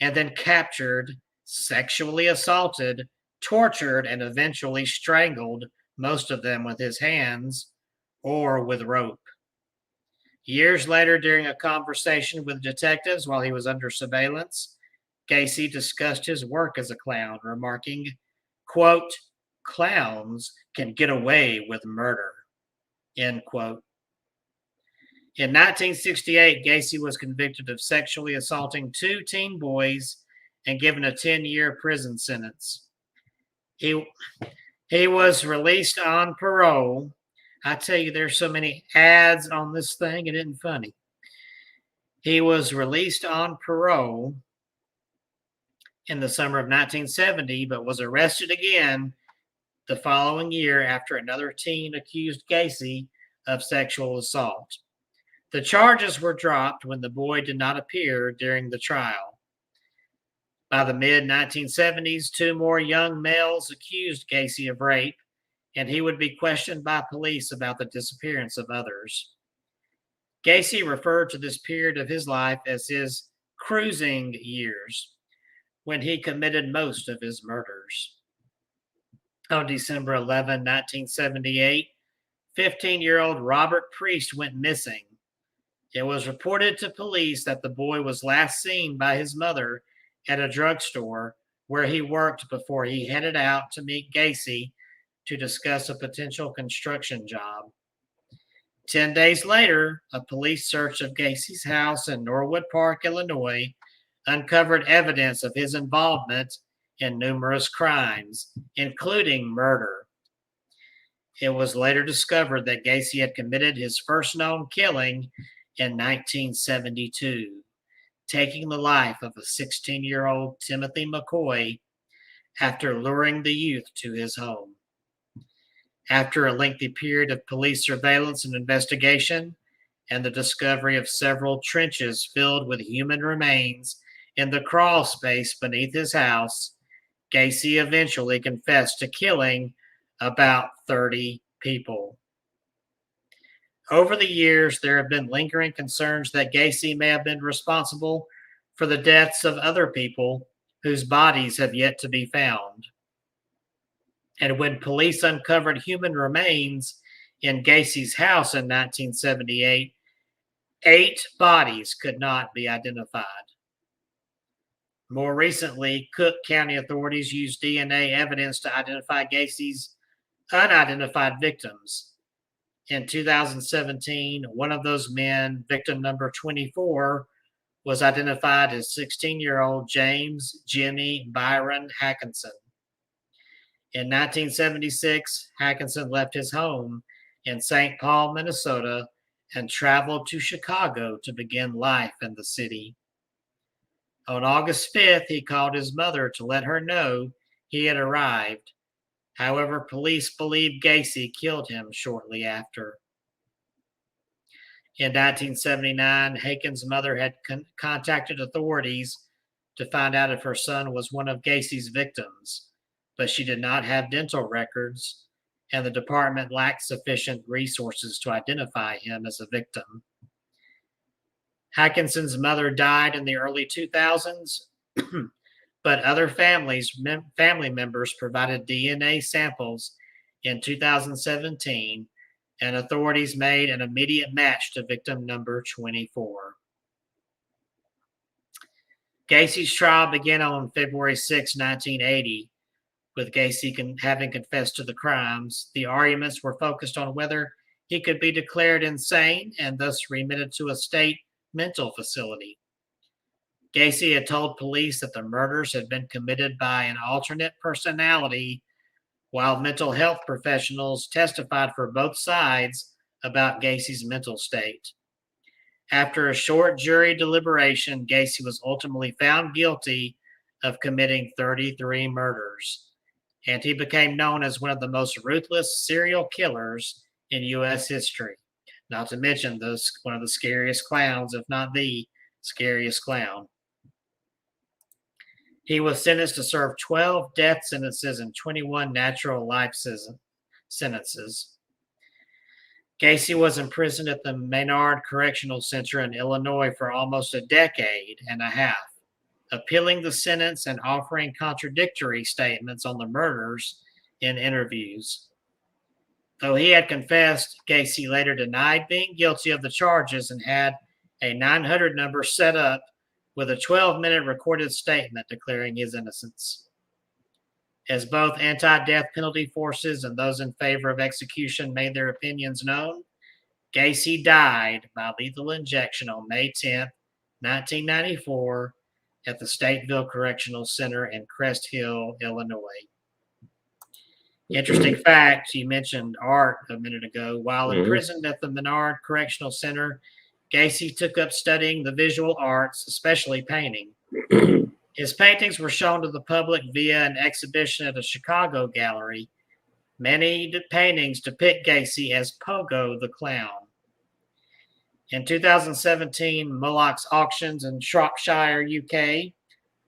and then captured, sexually assaulted, tortured, and eventually strangled most of them with his hands or with rope. Years later, during a conversation with detectives while he was under surveillance, Gacy discussed his work as a clown, remarking, quote, clowns can get away with murder, end quote. In 1968, Gacy was convicted of sexually assaulting 2 teen boys and given a 10-year prison sentence. He was released on parole. I tell you, there's so many ads on this thing, it isn't funny. He was released on parole in the summer of 1970, but was arrested again the following year after another teen accused Gacy of sexual assault. The charges were dropped when the boy did not appear during the trial. By the mid-1970s, 2 more young males accused Gacy of rape, and he would be questioned by police about the disappearance of others. Gacy referred to this period of his life as his cruising years, when he committed most of his murders. On December 11, 1978, 15-year-old Robert Priest went missing. It was reported to police that the boy was last seen by his mother at a drugstore where he worked before he headed out to meet Gacy to discuss a potential construction job. 10 days later, a police search of Gacy's house in Norwood Park, Illinois, uncovered evidence of his involvement in numerous crimes, including murder. It was later discovered that Gacy had committed his first known killing in 1972, taking the life of a 16-year-old Timothy McCoy after luring the youth to his home. After a lengthy period of police surveillance and investigation, and the discovery of several trenches filled with human remains in the crawl space beneath his house, Gacy eventually confessed to killing about 30 people. Over the years, there have been lingering concerns that Gacy may have been responsible for the deaths of other people whose bodies have yet to be found. And when police uncovered human remains in Gacy's house in 1978, 8 bodies could not be identified. More recently, Cook County authorities used DNA evidence to identify Gacy's unidentified victims. In 2017, one of those men, victim number 24, was identified as 16-year-old James Jimmy Byron Hackinson. In 1976, Hackinson left his home in St. Paul, Minnesota, and traveled to Chicago to begin life in the city. On August 5th, he called his mother to let her know he had arrived. However, police believe Gacy killed him shortly after. In 1979, Haken's mother had contacted authorities to find out if her son was one of Gacy's victims, but she did not have dental records, and the department lacked sufficient resources to identify him as a victim. Hackinson's mother died in the early 2000s, but other family members provided DNA samples in 2017, and authorities made an immediate match to victim number 24. Gacy's trial began on February 6, 1980, with Gacy having confessed to the crimes. The arguments were focused on whether he could be declared insane and thus remitted to a state mental facility. Gacy had told police that the murders had been committed by an alternate personality, while mental health professionals testified for both sides about Gacy's mental state. After a short jury deliberation, Gacy was ultimately found guilty of committing 33 murders, and he became known as one of the most ruthless serial killers in U.S. history. Not to mention one of the scariest clowns, if not the scariest clown. He was sentenced to serve 12 death sentences and 21 natural life sentences. Gacy was imprisoned at the Maynard Correctional Center in Illinois for almost a decade and a half, appealing the sentence and offering contradictory statements on the murders in interviews. Though he had confessed, Gacy later denied being guilty of the charges and had a 900 number set up with a 12-minute recorded statement declaring his innocence. As both anti-death penalty forces and those in favor of execution made their opinions known, Gacy died by lethal injection on May 10th, 1994, at the Stateville Correctional Center in Crest Hill, Illinois. Interesting fact, you mentioned Art a minute ago. While Mhm. imprisoned at the Menard Correctional Center, Gacy took up studying the visual arts, especially painting. His paintings were shown to the public via an exhibition at a Chicago gallery. Many paintings depict Gacy as Pogo the Clown. In 2017, Mullocks Auctions in Shropshire, UK,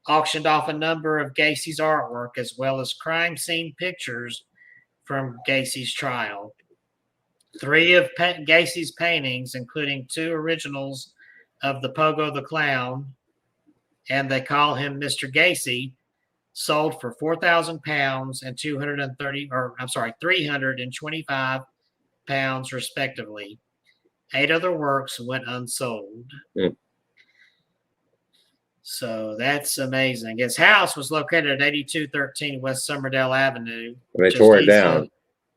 auctioned off a number of Gacy's artwork as well as crime scene pictures from Gacy's trial. 3 of Gacy's paintings, including 2 originals of the Pogo the Clown, and They Call Him Mr. Gacy, sold for £4,000 and 325 pounds respectively. 8 other works went unsold. Mm. So that's amazing. His house was located at 8213 West Summerdale Avenue. They just tore it east down. of-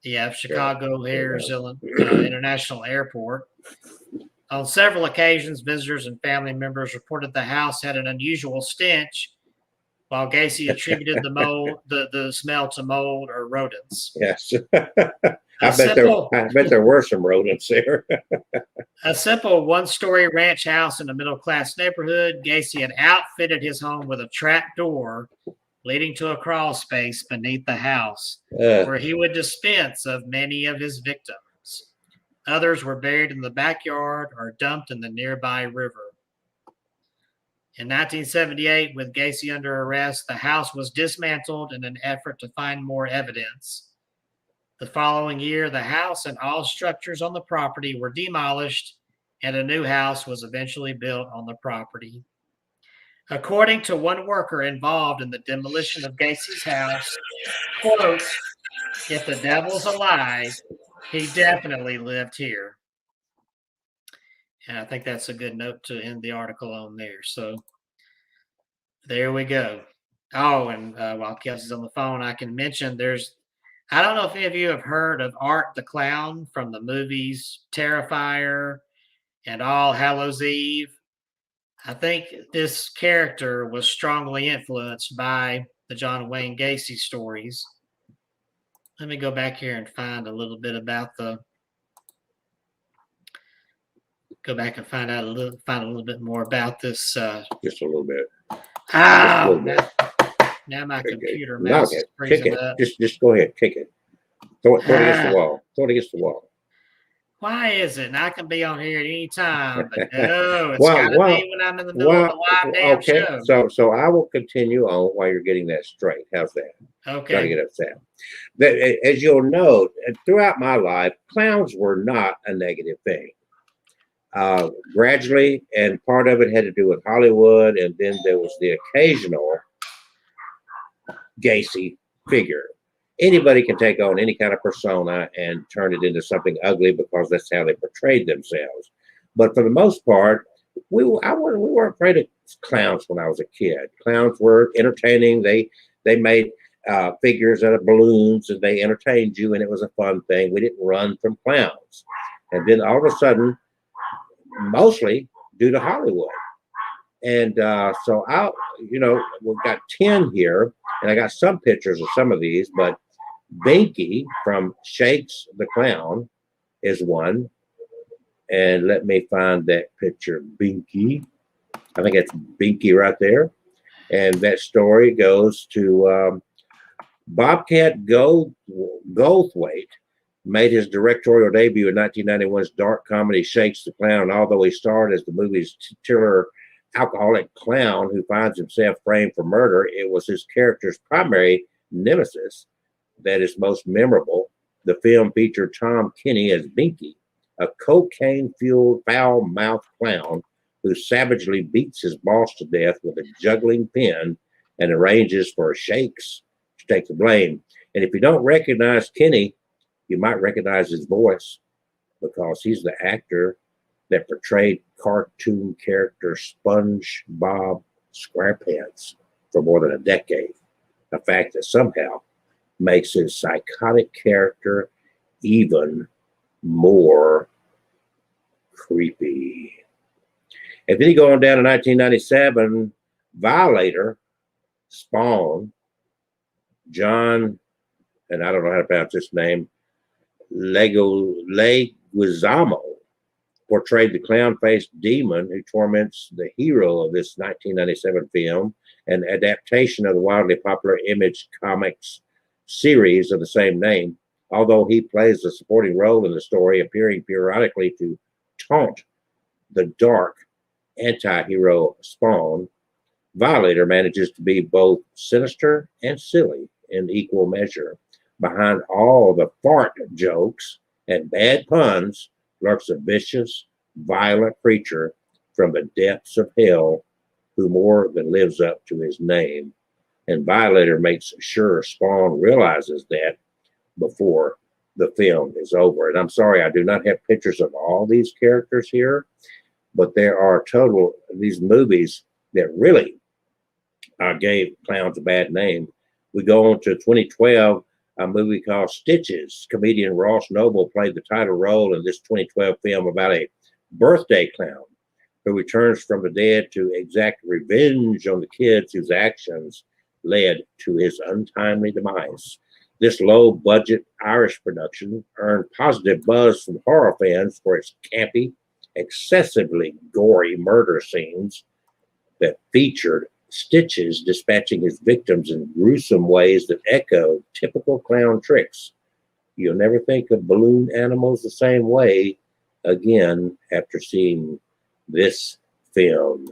Yeah, Chicago Ayers International Airport. On several occasions, visitors and family members reported the house had an unusual stench, while Gacy attributed the smell to mold or rodents. Yes. A I bet there were some rodents there. A simple one-story ranch house in a middle-class neighborhood, Gacy had outfitted his home with a trap door leading to a crawl space beneath the house, where he would dispense of many of his victims. Others were buried in the backyard or dumped in the nearby river. In 1978, with Gacy under arrest, the house was dismantled in an effort to find more evidence. The following year, the house and all structures on the property were demolished, and a new house was eventually built on the property. According to one worker involved in the demolition of Gacy's house, quote, "If the devil's alive, he definitely lived here." And I think that's a good note to end the article on there. So there we go. Oh, and while Kelsey's on the phone, I can mention I don't know if any of you have heard of Art the Clown from the movies Terrifier and All Hallows Eve. I think this character was strongly influenced by the John Wayne Gacy stories. Let me go back here and find a little bit about find a little bit more about this. Just a little bit. Oh, bit. now my computer Knock mouse is it. Kick freezing it. up. Just go ahead. Kick it. Throw it against the wall. Throw it against the wall. Why is it? And I can be on here at any time, but no, it's Well, got to be when I'm in the middle of the live damn show. So I will continue on while you're getting that straight. How's that? Okay. Try to get upset. As you'll note, throughout my life, clowns were not a negative thing. Gradually, and part of it had to do with Hollywood, and then there was the occasional Gacy figure. Anybody can take on any kind of persona and turn it into something ugly because that's how they portrayed themselves. But for the most part, we weren't afraid of clowns when I was a kid. Clowns were entertaining. They made figures out of balloons and they entertained you, and it was a fun thing. We didn't run from clowns. And then all of a sudden, mostly due to Hollywood. And so we've got 10 here, and I got some pictures of some of these, but Binky from Shakes the Clown is one. And let me find that picture of Binky. I think it's Binky right there. And that story goes to Bobcat Goldthwait. Made his directorial debut in 1991's dark comedy Shakes the Clown. Although he starred as the movie's titular alcoholic clown who finds himself framed for murder, it was his character's primary nemesis that is most memorable. The film featured Tom Kenny as Binky, a cocaine-fueled, foul-mouthed clown who savagely beats his boss to death with a juggling pin and arranges for Shakes to take the blame. And if you don't recognize Kenny, you might recognize his voice because he's the actor that portrayed cartoon character SpongeBob SquarePants for more than a decade. A fact that somehow makes his psychotic character even more creepy. And then you go on down to 1997, Violator, Spawn, John, and I don't know how to pronounce this name, Leguizamo, portrayed the clown-faced demon who torments the hero of this 1997 film, an adaptation of the wildly popular Image Comics series of the same name. Although he plays a supporting role in the story, appearing periodically to taunt the dark anti-hero Spawn, Violator manages to be both sinister and silly in equal measure. Behind all the fart jokes and bad puns lurks a vicious, violent creature from the depths of hell who more than lives up to his name. And Violator makes sure Spawn realizes that before the film is over. And I'm sorry, I do not have pictures of all these characters here, but there are total, these movies that really gave clowns a bad name. We go on to 2012, a movie called Stitches. Comedian Ross Noble played the title role in this 2012 film about a birthday clown who returns from the dead to exact revenge on the kids whose actions led to his untimely demise. This low-budget Irish production earned positive buzz from horror fans for its campy, excessively gory murder scenes that featured Stitches dispatching his victims in gruesome ways that echoed typical clown tricks. You'll never think of balloon animals the same way again after seeing this film.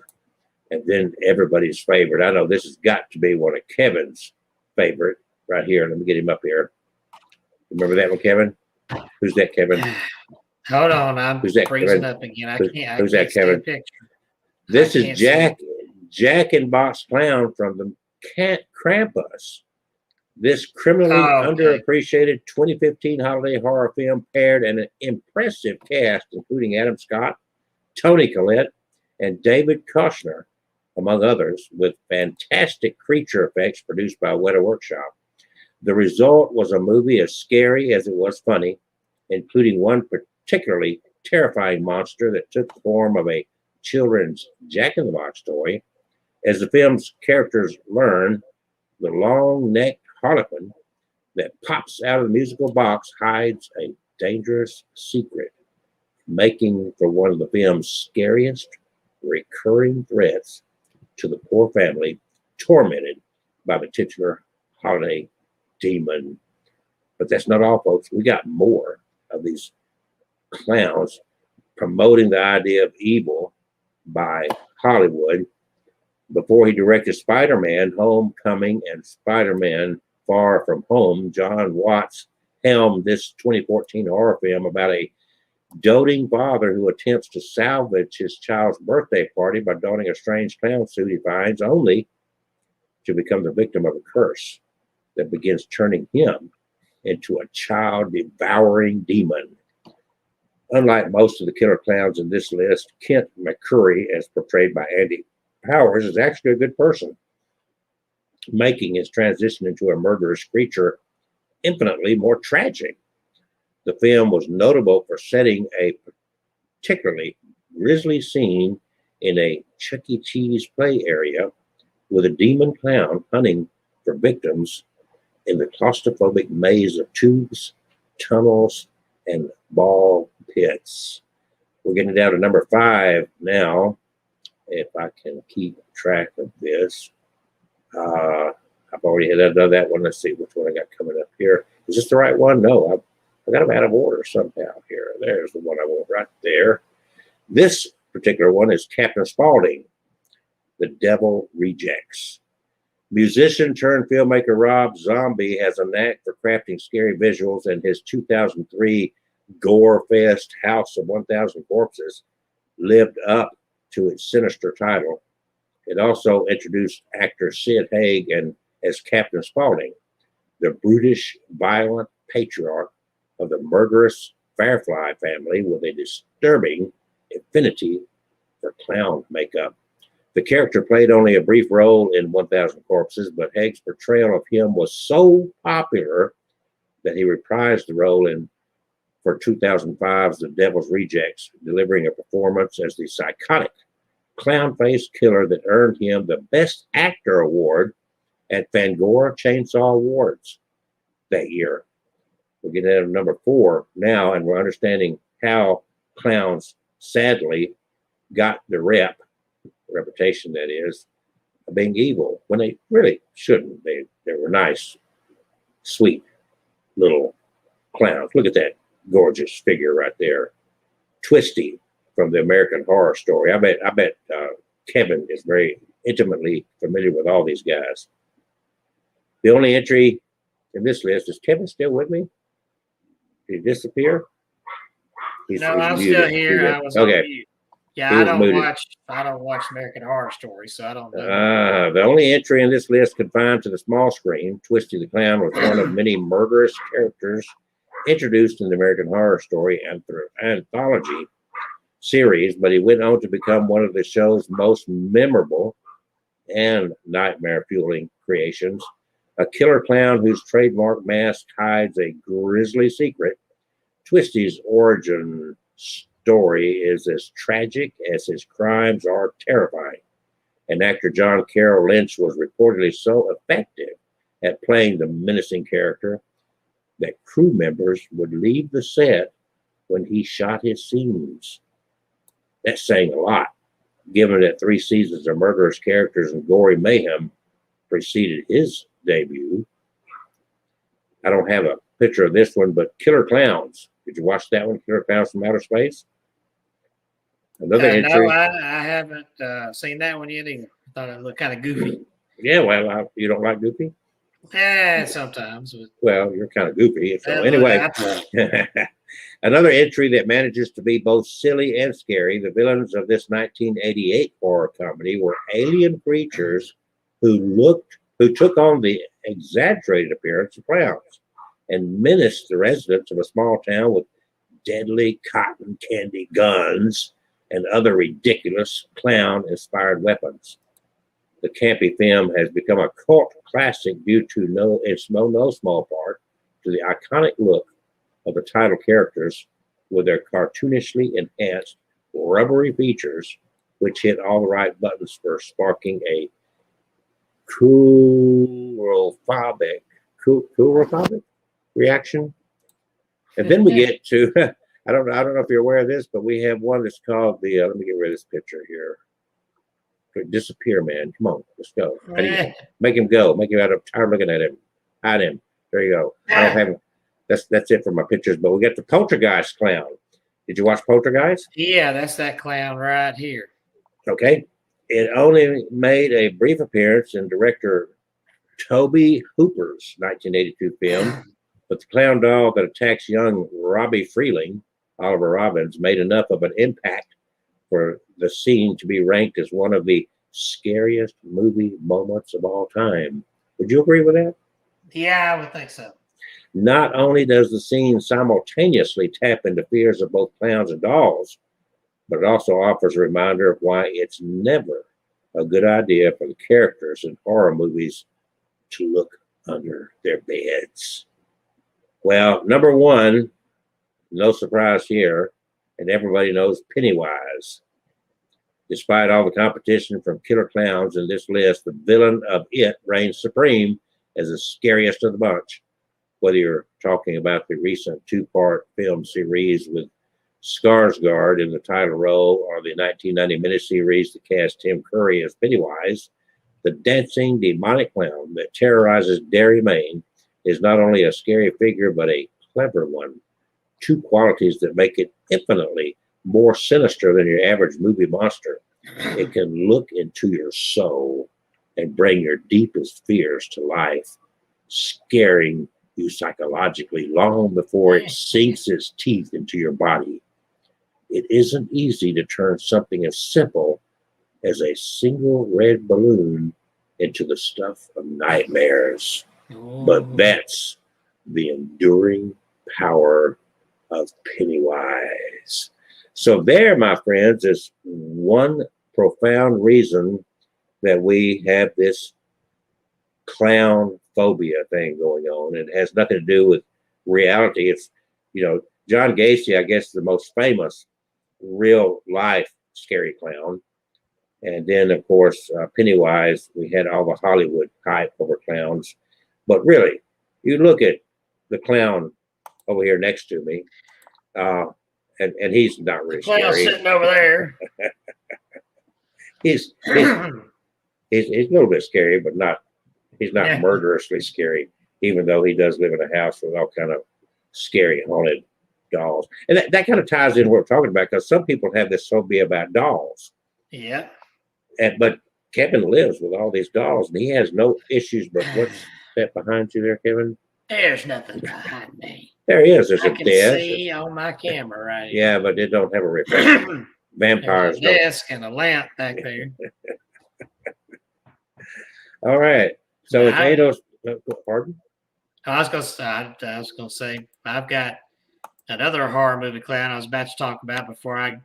And then everybody's favorite. I know this has got to be one of Kevin's favorite right here. Let me get him up here. Remember that one, Kevin? Who's that, Kevin? Hold on, I'm Who's that, freezing Kevin? up again. I Who's can't that, see a Kevin? picture. This I is can't see Jack and Box Clown from the Cat Krampus. This criminally Oh, okay. underappreciated 2015 holiday horror film paired an impressive cast, including Adam Scott, Toni Collette, and David Koechner, among others, with fantastic creature effects produced by Weta Workshop. The result was a movie as scary as it was funny, including one particularly terrifying monster that took the form of a children's Jack-in-the-Box toy. As the film's characters learn, the long-necked harlequin that pops out of the musical box hides a dangerous secret, making for one of the film's scariest recurring threats to the poor family tormented by the titular holiday demon. But that's not all, folks. We got more of these clowns promoting the idea of evil by Hollywood. Before he directed Spider-Man, Homecoming, and Spider-Man Far From Home, John Watts helmed this 2014 horror film about a doting father who attempts to salvage his child's birthday party by donning a strange clown suit he finds, only to become the victim of a curse that begins turning him into a child-devouring demon. Unlike most of the killer clowns in this list, Kent McCurry, as portrayed by Andy Powers, is actually a good person, making his transition into a murderous creature infinitely more tragic. The film was notable for setting a particularly grisly scene in a Chuck E. Cheese play area with a demon clown hunting for victims in the claustrophobic maze of tubes, tunnels, and ball pits. We're getting down to number 5 now, if I can keep track of this. I've already done that one. Let's see which one I got coming up here. Is this the right one? No, I got them out of order somehow here. There's the one I want right there. This particular one is Captain Spaulding, The Devil Rejects. Musician turned filmmaker Rob Zombie has a knack for crafting scary visuals, and his 2003 gore fest House of 1,000 Corpses lived up to its sinister title. It also introduced actor Sid Haig and as Captain Spaulding, the brutish, violent patriarch of the murderous Firefly family with a disturbing affinity for clown makeup. The character played only a brief role in 1000 Corpses, but Haig's portrayal of him was so popular that he reprised the role for 2005's The Devil's Rejects, delivering a performance as the psychotic clown-faced killer that earned him the Best Actor award at Fangoria Chainsaw Awards that year. We're getting at number 4 now, and we're understanding how clowns sadly got the reputation that is, of being evil when they really shouldn't. They were nice, sweet little clowns. Look at that gorgeous figure right there, Twisty from the American Horror Story. I bet Kevin is very intimately familiar with all these guys. The only entry in this list is Kevin still with me? Did he disappear? No, I'm still here. I was okay. On mute. Yeah, He I was don't muted. watch American Horror Story, so I don't know. The only entry in this list confined to the small screen, Twisty the Clown was one of many murderous characters introduced in the American Horror Story anthology series, but he went on to become one of the show's most memorable and nightmare-fueling creations. A killer clown whose trademark mask hides a grisly secret, Twisty's origin story is as tragic as his crimes are terrifying. And actor John Carroll Lynch was reportedly so effective at playing the menacing character that crew members would leave the set when he shot his scenes. That's saying a lot, given that 3 seasons of murderous characters and gory mayhem preceded his debut. I don't have a picture of this one, but Killer Clowns. Did you watch that one, Killer Clowns from Outer Space? Another entry. No, I haven't seen that one yet either. I thought it looked kind of goofy. Yeah, well, you don't like Goofy? Yeah, sometimes. But, Well, you're kind of goofy. So look, anyway, another entry that manages to be both silly and scary. The villains of this 1988 horror comedy were alien creatures who took on the exaggerated appearance of clowns and menaced the residents of a small town with deadly cotton candy guns and other ridiculous clown-inspired weapons. The campy film has become a cult classic due to no small part to the iconic look of the title characters with their cartoonishly enhanced rubbery features, which hit all the right buttons for sparking a coulrophobic reaction. And then we get to I don't know if you're aware of this, but we have one that's called the let me get rid of this picture here. Disappear Man. Come on, let's go. How do you make him go? Make him out of tired looking at him. Hide him. There you go. I don't have that's it for my pictures, but we got the Poltergeist clown. Did you watch Poltergeist? yeah, that's that clown right here. Okay. It only made a brief appearance in director Toby Hooper's 1982 film, but the clown doll that attacks young Robbie Freeling, Oliver Robbins, made enough of an impact for the scene to be ranked as one of the scariest movie moments of all time. Would you agree with that? Yeah, I would think so. Not only does the scene simultaneously tap into fears of both clowns and dolls, but it also offers a reminder of why it's never a good idea for the characters in horror movies to look under their beds. Well, number 1, no surprise here, and everybody knows Pennywise. Despite all the competition from killer clowns in this list, the villain of It reigns supreme as the scariest of the bunch. Whether you're talking about the recent 2-part film series with Skarsgård in the title role or the 1990 miniseries that cast Tim Curry as Pennywise, the dancing demonic clown that terrorizes Derry, Maine is not only a scary figure but a clever one. 2 qualities that make it infinitely more sinister than your average movie monster. It can look into your soul and bring your deepest fears to life, scaring you psychologically long before it sinks its teeth into your body. It isn't easy to turn something as simple as a single red balloon into the stuff of nightmares. But that's the enduring power of Pennywise. So there, my friends, is one profound reason that we have this clown phobia thing going on. It has nothing to do with reality. It's, John Gacy, I guess, the most famous real life scary clown. And then, of course, Pennywise, we had all the Hollywood hype over clowns. But really, you look at the clown over here next to me, and he's not really Clown scary. sitting over there. He's a little bit scary, but he's not Yeah. murderously scary, even though he does live in a house with all kind of scary haunted dolls. And that kind of ties in what we're talking about, because some people have this phobia about dolls. Yeah. But Kevin lives with all these dolls, and he has no issues. But what's that behind you there, Kevin? There's nothing behind me. There he is. There's I a can desk. see on my camera right Yeah, but it don't have a reflection. here. Vampires There's a don't. desk and a lamp back there. All right. So it's I- 8:00. Pardon? I was gonna say I've got another horror movie clown I was about to talk about before I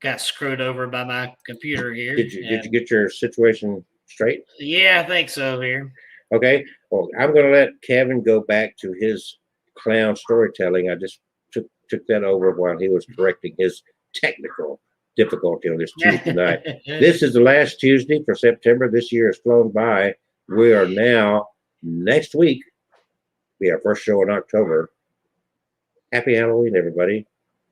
got screwed over by my computer here. Did you And- get your situation straight? Yeah, I think so here. Okay. Well, I'm going to let Kevin go back to his clown storytelling. I just took that over while he was correcting his technical difficulty on this Tuesday night. This is the last Tuesday for September. This year has flown by. We are now, next week, be our first show in October. Happy Halloween, everybody.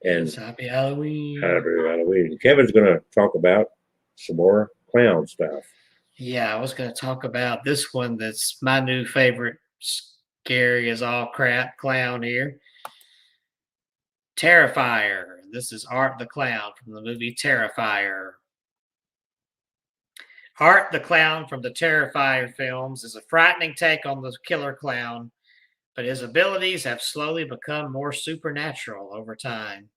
And It's Happy Halloween. happy Halloween. Kevin's going to talk about some more clown stuff. Yeah, I was going to talk about this one that's my new favorite, scary as all crap clown here. Terrifier. This is Art the Clown from the movie Terrifier. Art the Clown from the Terrifier films is a frightening take on the killer clown, but his abilities have slowly become more supernatural over time.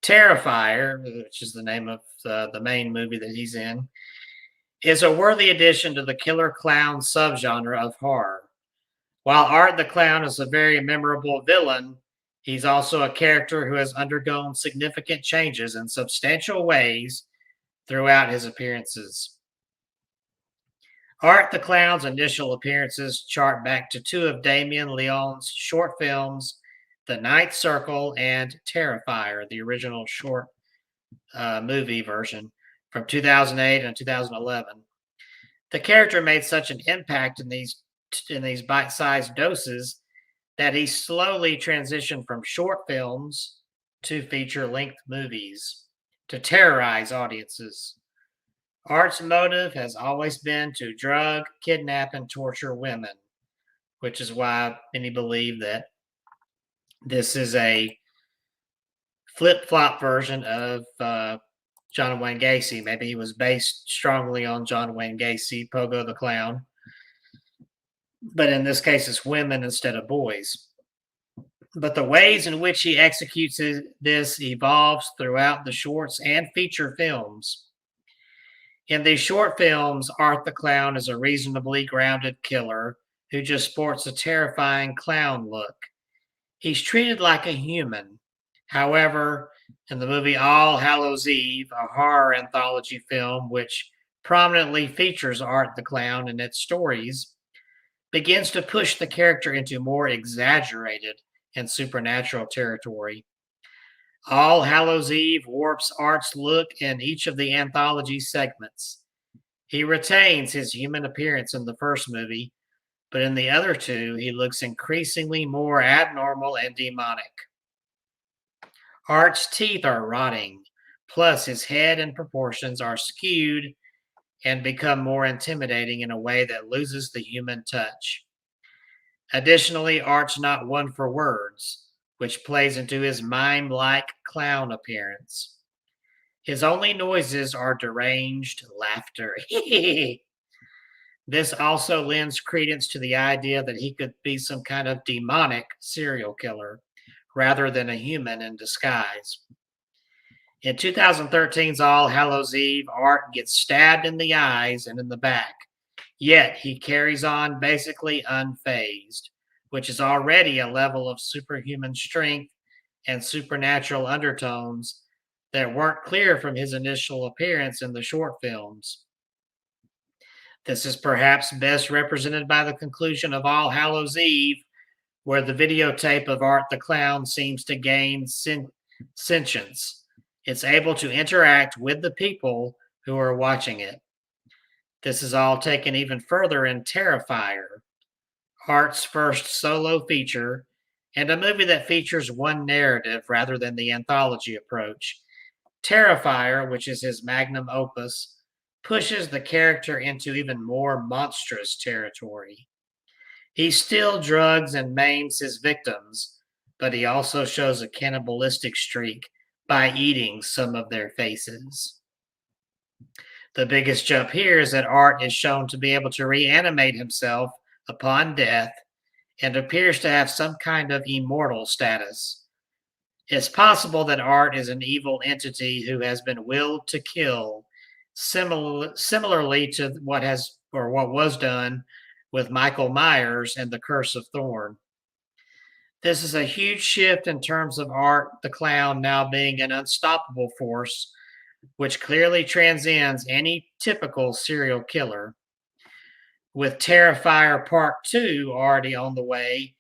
Terrifier, which is the name of the main movie that he's in, is a worthy addition to the killer clown subgenre of horror. While Art the Clown is a very memorable villain, he's also a character who has undergone significant changes in substantial ways throughout his appearances. Art the Clown's initial appearances chart back to two of Damien Leone's short films, The Ninth Circle and Terrifier, the original short movie version from 2008 and 2011. The character made such an impact in these bite-sized doses that he slowly transitioned from short films to feature-length movies to terrorize audiences. Art's motive has always been to drug, kidnap, and torture women, which is why many believe that this is a flip-flop version of John Wayne Gacy. Maybe he was based strongly on John Wayne Gacy, Pogo the Clown. But in this case, it's women instead of boys. But the ways in which he executes this evolves throughout the shorts and feature films. In these short films, Art the Clown is a reasonably grounded killer who just sports a terrifying clown look. He's treated like a human. However, in the movie All Hallows Eve, a horror anthology film which prominently features Art the Clown in its stories, begins to push the character into more exaggerated and supernatural territory. All Hallows Eve warps Art's look in each of the anthology segments. He retains his human appearance in the first movie, but in the other two, he looks increasingly more abnormal and demonic. Art's teeth are rotting, plus his head and proportions are skewed and become more intimidating in a way that loses the human touch. Additionally, Art's not one for words, which plays into his mime-like clown appearance. His only noises are deranged laughter. This also lends credence to the idea that he could be some kind of demonic serial killer rather than a human in disguise. In 2013's All Hallows Eve, Art gets stabbed in the eyes and in the back, yet he carries on basically unfazed, which is already a level of superhuman strength and supernatural undertones that weren't clear from his initial appearance in the short films. This is perhaps best represented by the conclusion of All Hallows Eve, where the videotape of Art the Clown seems to gain sentience. It's able to interact with the people who are watching it. This is all taken even further in Terrifier, Art's first solo feature, and a movie that features one narrative rather than the anthology approach. Terrifier, which is his magnum opus, pushes the character into even more monstrous territory. He still drugs and maims his victims, but he also shows a cannibalistic streak by eating some of their faces. The biggest jump here is that Art is shown to be able to reanimate himself upon death and appears to have some kind of immortal status. It's possible that Art is an evil entity who has been willed to kill, similarly to what was done with Michael Myers and The Curse of Thorn. This is a huge shift in terms of Art the Clown now being an unstoppable force, which clearly transcends any typical serial killer. With Terrifier Part 2 already on the way,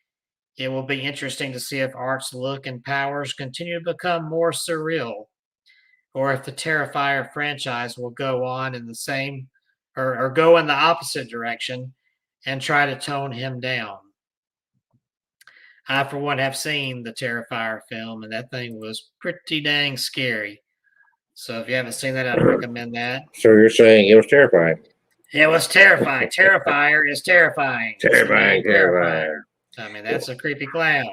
it will be interesting to see if Art's look and powers continue to become more surreal, or if the Terrifier franchise will go on in the same or go in the opposite direction and try to tone him down. I, for one, have seen the Terrifier film, and that thing was pretty dang scary. So if you haven't seen that, I'd recommend that. So you're saying it was terrifying? It was terrifying. Terrifier is terrifying. Terrifying, terrifying. I mean, that's a creepy clown.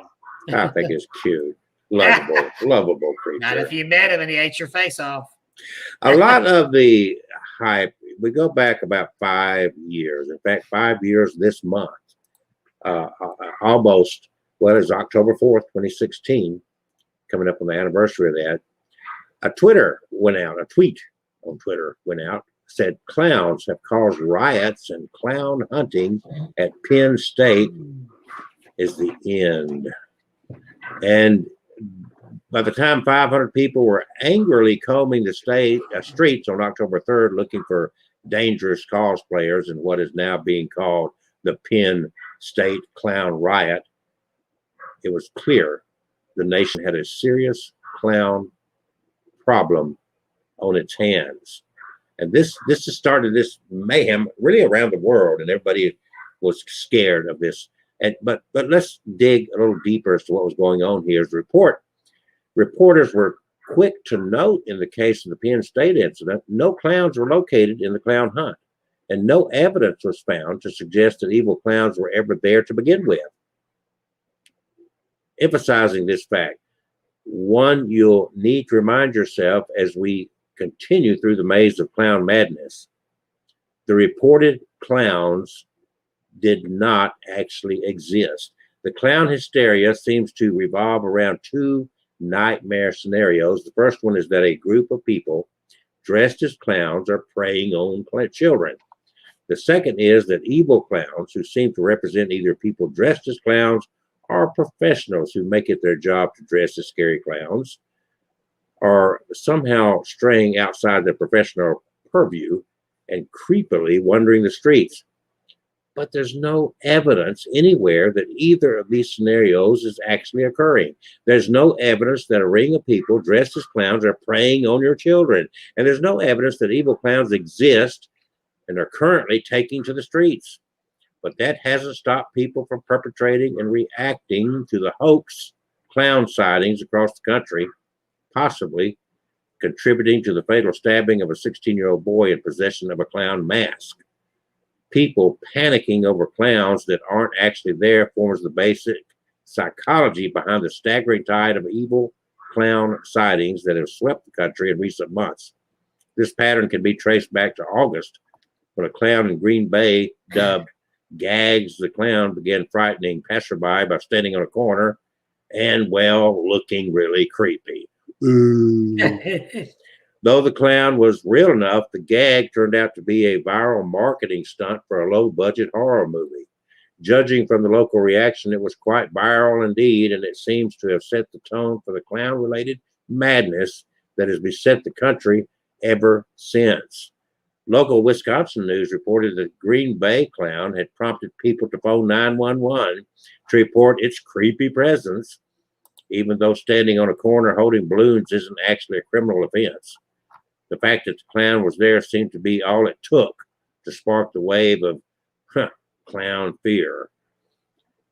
I think it's cute, lovable, lovable creature. Not if you met him and he ate your face off. A lot of the hype, we go back about 5 years. In fact, 5 years this month. Almost, well, it's October 4th, 2016, coming up on the anniversary of that. A tweet on Twitter went out, said clowns have caused riots and clown hunting at Penn State is the end. And by the time 500 people were angrily combing the streets on October 3rd looking for dangerous cosplayers in what is now being called the Penn State Clown Riot, it was clear the nation had a serious clown problem on its hands. And this has started this mayhem really around the world, and everybody was scared of this. But let's dig a little deeper as to what was going on here. As reporters were quick to note in the case of the Penn State incident, no clowns were located in the clown hunt, and no evidence was found to suggest that evil clowns were ever there to begin with. Emphasizing this fact, one, you'll need to remind yourself as we continue through the maze of clown madness, the reported clowns did not actually exist. The clown hysteria seems to revolve around two nightmare scenarios. The first one is that a group of people dressed as clowns are preying on children. The second is that evil clowns, who seem to represent either people dressed as clowns or professionals who make it their job to dress as scary clowns, are somehow straying outside their professional purview and creepily wandering the streets. But there's no evidence anywhere that either of these scenarios is actually occurring. There's no evidence that a ring of people dressed as clowns are preying on your children. And there's no evidence that evil clowns exist and are currently taking to the streets. But that hasn't stopped people from perpetrating and reacting to the hoax clown sightings across the country, possibly contributing to the fatal stabbing of a 16-year-old boy in possession of a clown mask. People panicking over clowns that aren't actually there forms the basic psychology behind the staggering tide of evil clown sightings that have swept the country in recent months. This pattern can be traced back to August, when a clown in Green Bay dubbed Gags the Clown began frightening passerby by standing on a corner and, well, looking really creepy. Though the clown was real enough, the gag turned out to be a viral marketing stunt for a low-budget horror movie. Judging from the local reaction, it was quite viral indeed, and it seems to have set the tone for the clown-related madness that has beset the country ever since. Local Wisconsin news reported that Green Bay clown had prompted people to phone 911 to report its creepy presence, even though standing on a corner holding balloons isn't actually a criminal offense. The fact that the clown was there seemed to be all it took to spark the wave of clown fear.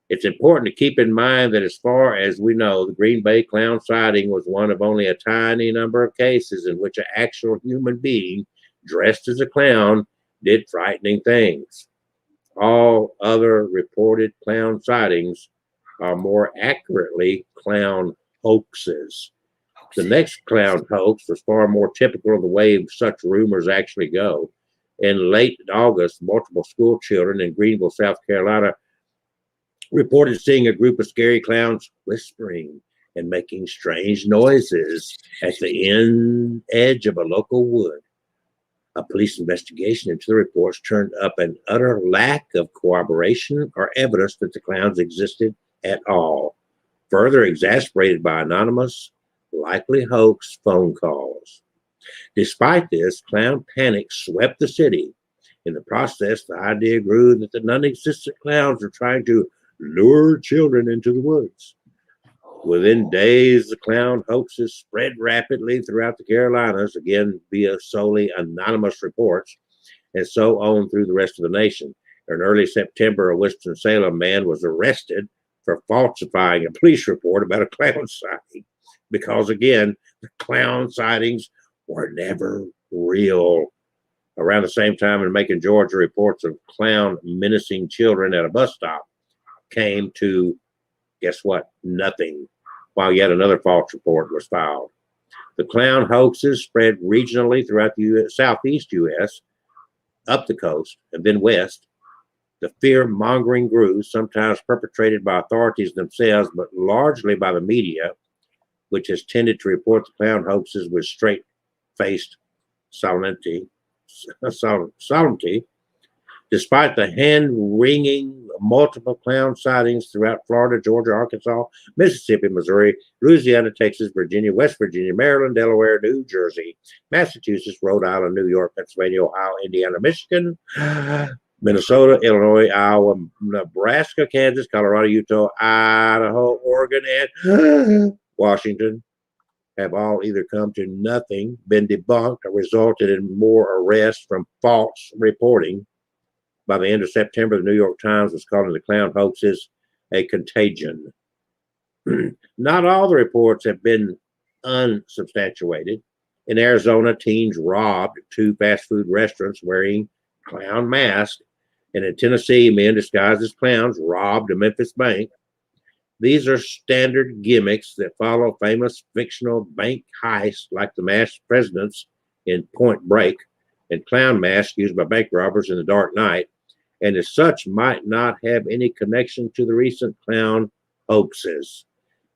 It's important to keep in mind that as far as we know, the Green Bay clown sighting was one of only a tiny number of cases in which an actual human being dressed as a clown did frightening things. All other reported clown sightings are more accurately clown hoaxes. The next clown hoax was far more typical of the way such rumors actually go. In late August, multiple school children in Greenville, South Carolina, reported seeing a group of scary clowns whispering and making strange noises at the edge of a local wood. A police investigation into the reports turned up an utter lack of corroboration or evidence that the clowns existed at all, further exasperated by anonymous, likely hoax phone calls. Despite this, clown panic swept the city. In the process, the idea grew that the non-existent clowns were trying to lure children into the woods. Within days, the clown hoaxes spread rapidly throughout the Carolinas, again via solely anonymous reports, and so on through the rest of the nation. In early September, a Winston-Salem man was arrested for falsifying a police report about a clown sighting, because again, the clown sightings were never real. Around the same time in Macon, Georgia, reports of clown menacing children at a bus stop came to, guess what, nothing, while yet another false report was filed. The clown hoaxes spread regionally throughout the southeast U.S., up the coast, and then west. The fear-mongering grew, sometimes perpetrated by authorities themselves, but largely by the media, which has tended to report the clown hoaxes with straight-faced solemnity. Despite the hand-wringing multiple clown sightings throughout Florida, Georgia, Arkansas, Mississippi, Missouri, Louisiana, Texas, Virginia, West Virginia, Maryland, Delaware, New Jersey, Massachusetts, Rhode Island, New York, Pennsylvania, Ohio, Indiana, Michigan, Minnesota, Illinois, Iowa, Nebraska, Kansas, Colorado, Utah, Idaho, Oregon, and Washington have all either come to nothing, been debunked, or resulted in more arrests from false reporting. By the end of September, the New York Times was calling the clown hoaxes a contagion. Not all the reports have been unsubstantiated. In Arizona, teens robbed 2 fast food restaurants wearing clown masks. And in Tennessee, men disguised as clowns robbed a Memphis bank. These are standard gimmicks that follow famous fictional bank heists like the masked presidents in Point Break and clown masks used by bank robbers in The Dark Knight, and as such might not have any connection to the recent clown hoaxes.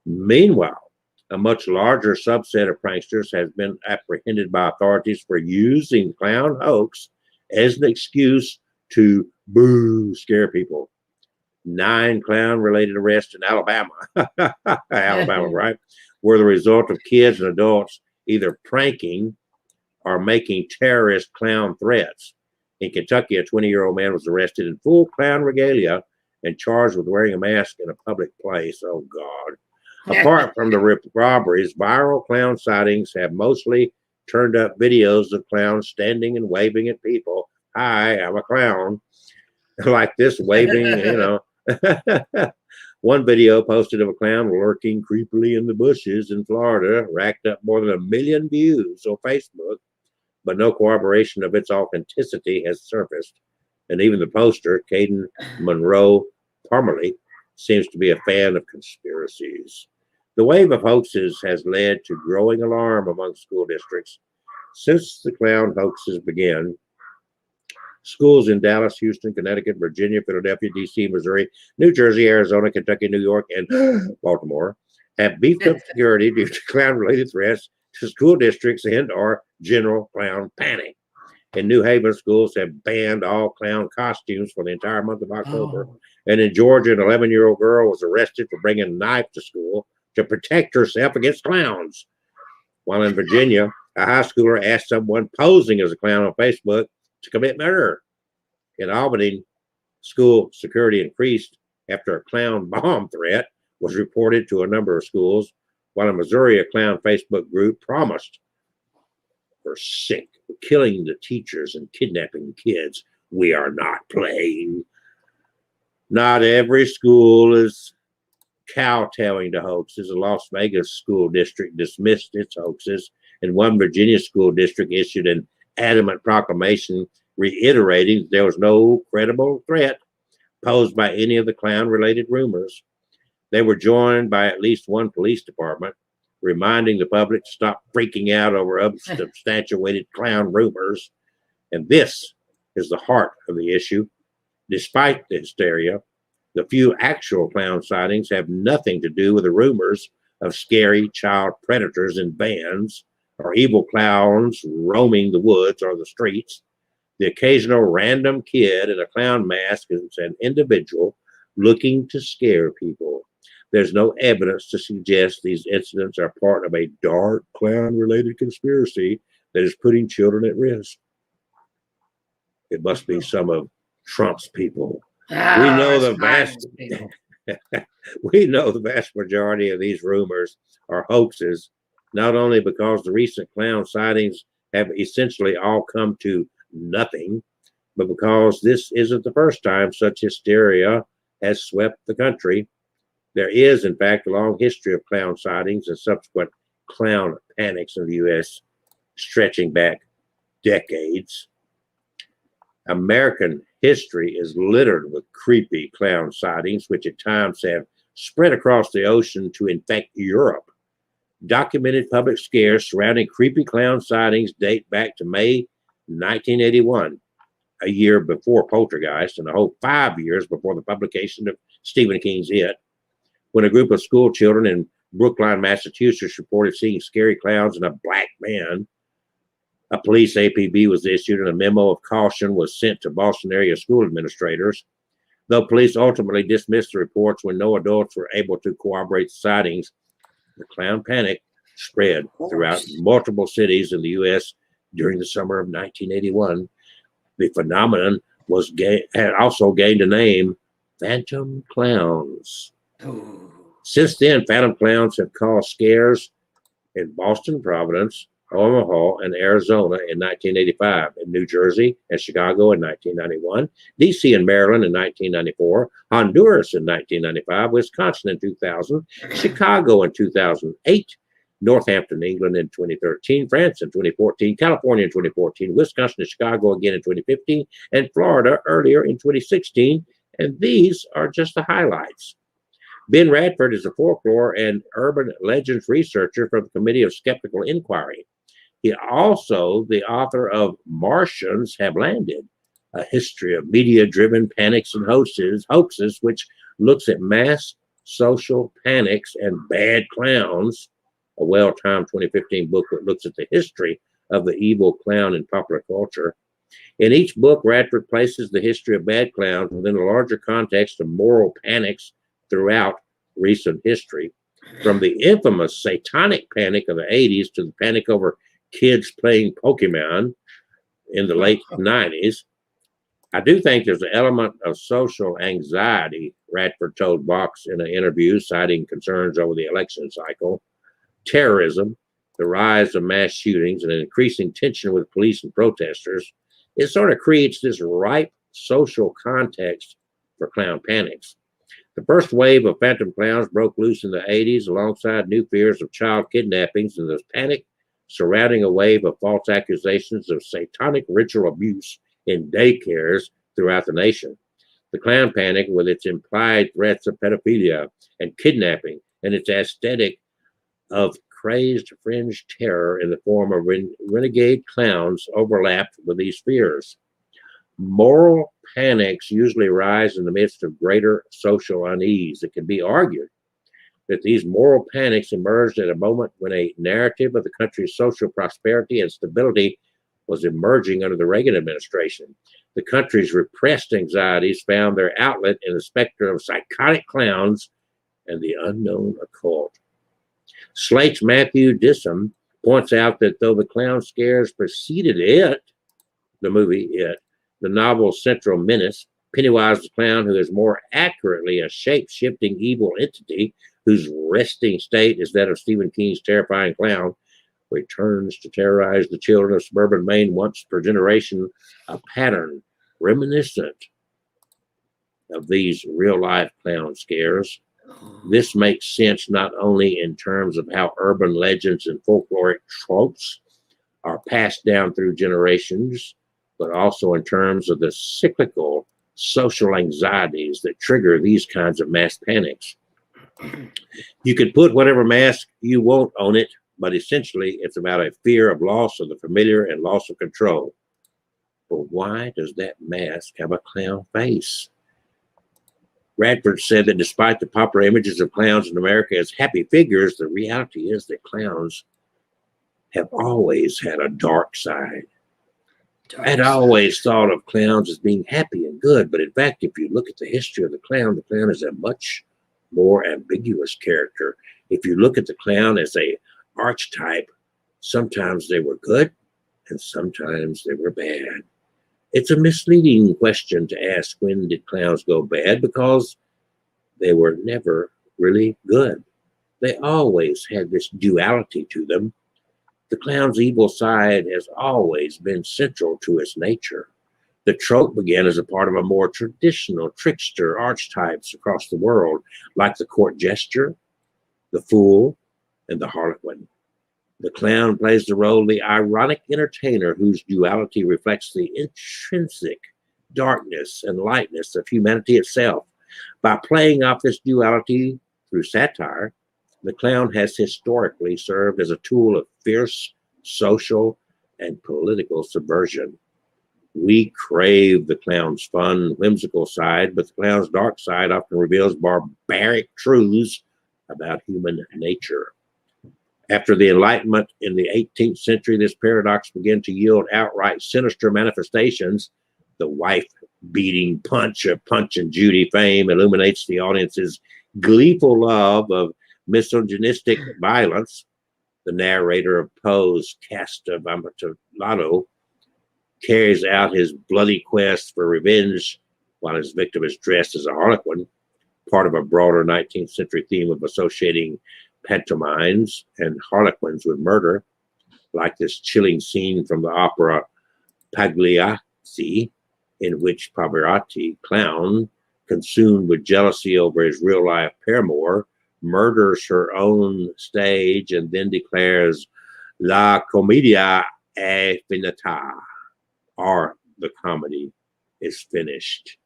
Meanwhile, a much larger subset of pranksters has been apprehended by authorities for using clown hoax as an excuse to scare people. 9 clown-related arrests in Alabama, Alabama, right, were the result of kids and adults either pranking or making terrorist clown threats. In Kentucky, a 20-year-old man was arrested in full clown regalia and charged with wearing a mask in a public place. Oh, God. Apart from the robberies, viral clown sightings have mostly turned up videos of clowns standing and waving at people. Hi, I'm a clown. Like this, waving, One video posted of a clown lurking creepily in the bushes in Florida racked up more than 1 million views on Facebook, but no corroboration of its authenticity has surfaced. And even the poster, Caden Monroe Parmalee, seems to be a fan of conspiracies. The wave of hoaxes has led to growing alarm among school districts. Since the clown hoaxes began, schools in Dallas, Houston, Connecticut, Virginia, Philadelphia, D.C., Missouri, New Jersey, Arizona, Kentucky, New York, and Baltimore have beefed up security due to clown-related threats to school districts and or general clown panic. In New Haven, schools have banned all clown costumes for the entire month of October. And in Georgia, an 11-year-old girl was arrested for bringing a knife to school to protect herself against clowns. while in Virginia, a high schooler asked someone posing as a clown on Facebook to commit murder. In Albany, school security increased after a clown bomb threat was reported to a number of schools, while in Missouri, a clown Facebook group promised, "We're sick of killing the teachers and kidnapping the kids. We are not playing." Not every school is kowtowing to hoaxes. A Las Vegas school district dismissed its hoaxes, and one Virginia school district issued an adamant proclamation reiterating there was no credible threat posed by any of the clown-related rumors. They were joined by at least one police department, reminding the public to stop freaking out over unsubstantiated clown rumors. And this is the heart of the issue. Despite the hysteria, the few actual clown sightings have nothing to do with the rumors of scary child predators in vans or evil clowns roaming the woods or the streets. The occasional random kid in a clown mask is an individual looking to scare people. There's no evidence to suggest these incidents are part of a dark clown-related conspiracy that is putting children at risk. It must be some of Trump's people. We know the vast majority of these rumors are hoaxes, not only because the recent clown sightings have essentially all come to nothing, but because this isn't the first time such hysteria has swept the country. There is, in fact, a long history of clown sightings and subsequent clown panics in the U.S., stretching back decades. American history is littered with creepy clown sightings, which at times have spread across the ocean to infect Europe. Documented public scares surrounding creepy clown sightings date back to May 1981, a year before Poltergeist, and a whole 5 years before the publication of Stephen King's It, when a group of school children in Brookline, Massachusetts reported seeing scary clowns in a black van. A police APB was issued and a memo of caution was sent to Boston area school administrators. Though police ultimately dismissed the reports when no adults were able to corroborate the sightings, the clown panic spread throughout multiple cities in the U.S. during the summer of 1981. The phenomenon had also gained a name, phantom clowns. Since then, phantom clowns have caused scares in Boston, Providence, Omaha, and Arizona in 1985, in New Jersey and Chicago in 1991, D.C. and Maryland in 1994, Honduras in 1995, Wisconsin in 2000, Chicago in 2008, Northampton, England in 2013, France in 2014, California in 2014, Wisconsin and Chicago again in 2015, and Florida earlier in 2016. And these are just the highlights. Ben Radford is a folklore and urban legends researcher for the Committee of Skeptical Inquiry. He also the author of Martians Have Landed, a history of media-driven panics and hoaxes, which looks at mass social panics and bad clowns, a well-timed 2015 book that looks at the history of the evil clown in popular culture. In each book, Radford places the history of bad clowns within a larger context of moral panics throughout recent history, from the infamous satanic panic of the 80s to the panic over kids playing Pokemon in the late 90s. I do think there's an element of social anxiety, Radford told Vox in an interview, citing concerns over the election cycle, terrorism, the rise of mass shootings, and an increasing tension with police and protesters. It sort of creates this ripe social context for clown panics. The first wave of phantom clowns broke loose in the 80s alongside new fears of child kidnappings and the panic surrounding a wave of false accusations of satanic ritual abuse in daycares throughout the nation. The clown panic, with its implied threats of pedophilia and kidnapping and its aesthetic of crazed fringe terror in the form of renegade clowns, overlapped with these fears. Moral panics usually rise in the midst of greater social unease. It can be argued that these moral panics emerged at a moment when a narrative of the country's social prosperity and stability was emerging under the Reagan administration. The country's repressed anxieties found their outlet in the specter of psychotic clowns and the unknown occult. Slate's Matthew Dissum points out that though the clown scares preceded It, the movie It, the novel's central menace, Pennywise the clown, who is more accurately a shape-shifting evil entity whose resting state is that of Stephen King's terrifying clown, returns to terrorize the children of suburban Maine once per generation, a pattern reminiscent of these real-life clown scares. This makes sense not only in terms of how urban legends and folkloric tropes are passed down through generations, but also in terms of the cyclical social anxieties that trigger these kinds of mass panics. You can put whatever mask you want on it, but essentially it's about a fear of loss of the familiar and loss of control. But why does that mask have a clown face? Radford said that despite the popular images of clowns in America as happy figures, the reality is that clowns have always had a dark side. I'd always thought of clowns as being happy and good, but in fact, if you look at the history of the clown is a much more ambiguous character. If you look at the clown as a archetype, sometimes they were good and sometimes they were bad. It's a misleading question to ask when did clowns go bad, because they were never really good. They always had this duality to them. The clown's evil side has always been central to its nature. The trope began as a part of a more traditional trickster archetypes across the world, like the court jester, the fool, and the harlequin. The clown plays the role of the ironic entertainer whose duality reflects the intrinsic darkness and lightness of humanity itself. By playing off this duality through satire, the clown has historically served as a tool of fierce social and political subversion. We crave the clown's fun, whimsical side, but the clown's dark side often reveals barbaric truths about human nature. After the Enlightenment in the 18th century, this paradox began to yield outright sinister manifestations. The wife-beating punch of Punch and Judy fame illuminates the audience's gleeful love of misogynistic violence. The narrator of Poe's Cast of Amontillado carries out his bloody quest for revenge while his victim is dressed as a harlequin, part of a broader 19th century theme of associating pantomimes and harlequins with murder, like this chilling scene from the opera Pagliacci, in which Pavarotti, clown, consumed with jealousy over his real-life paramour, murders her own stage and then declares La commedia è finita, or the comedy is finished.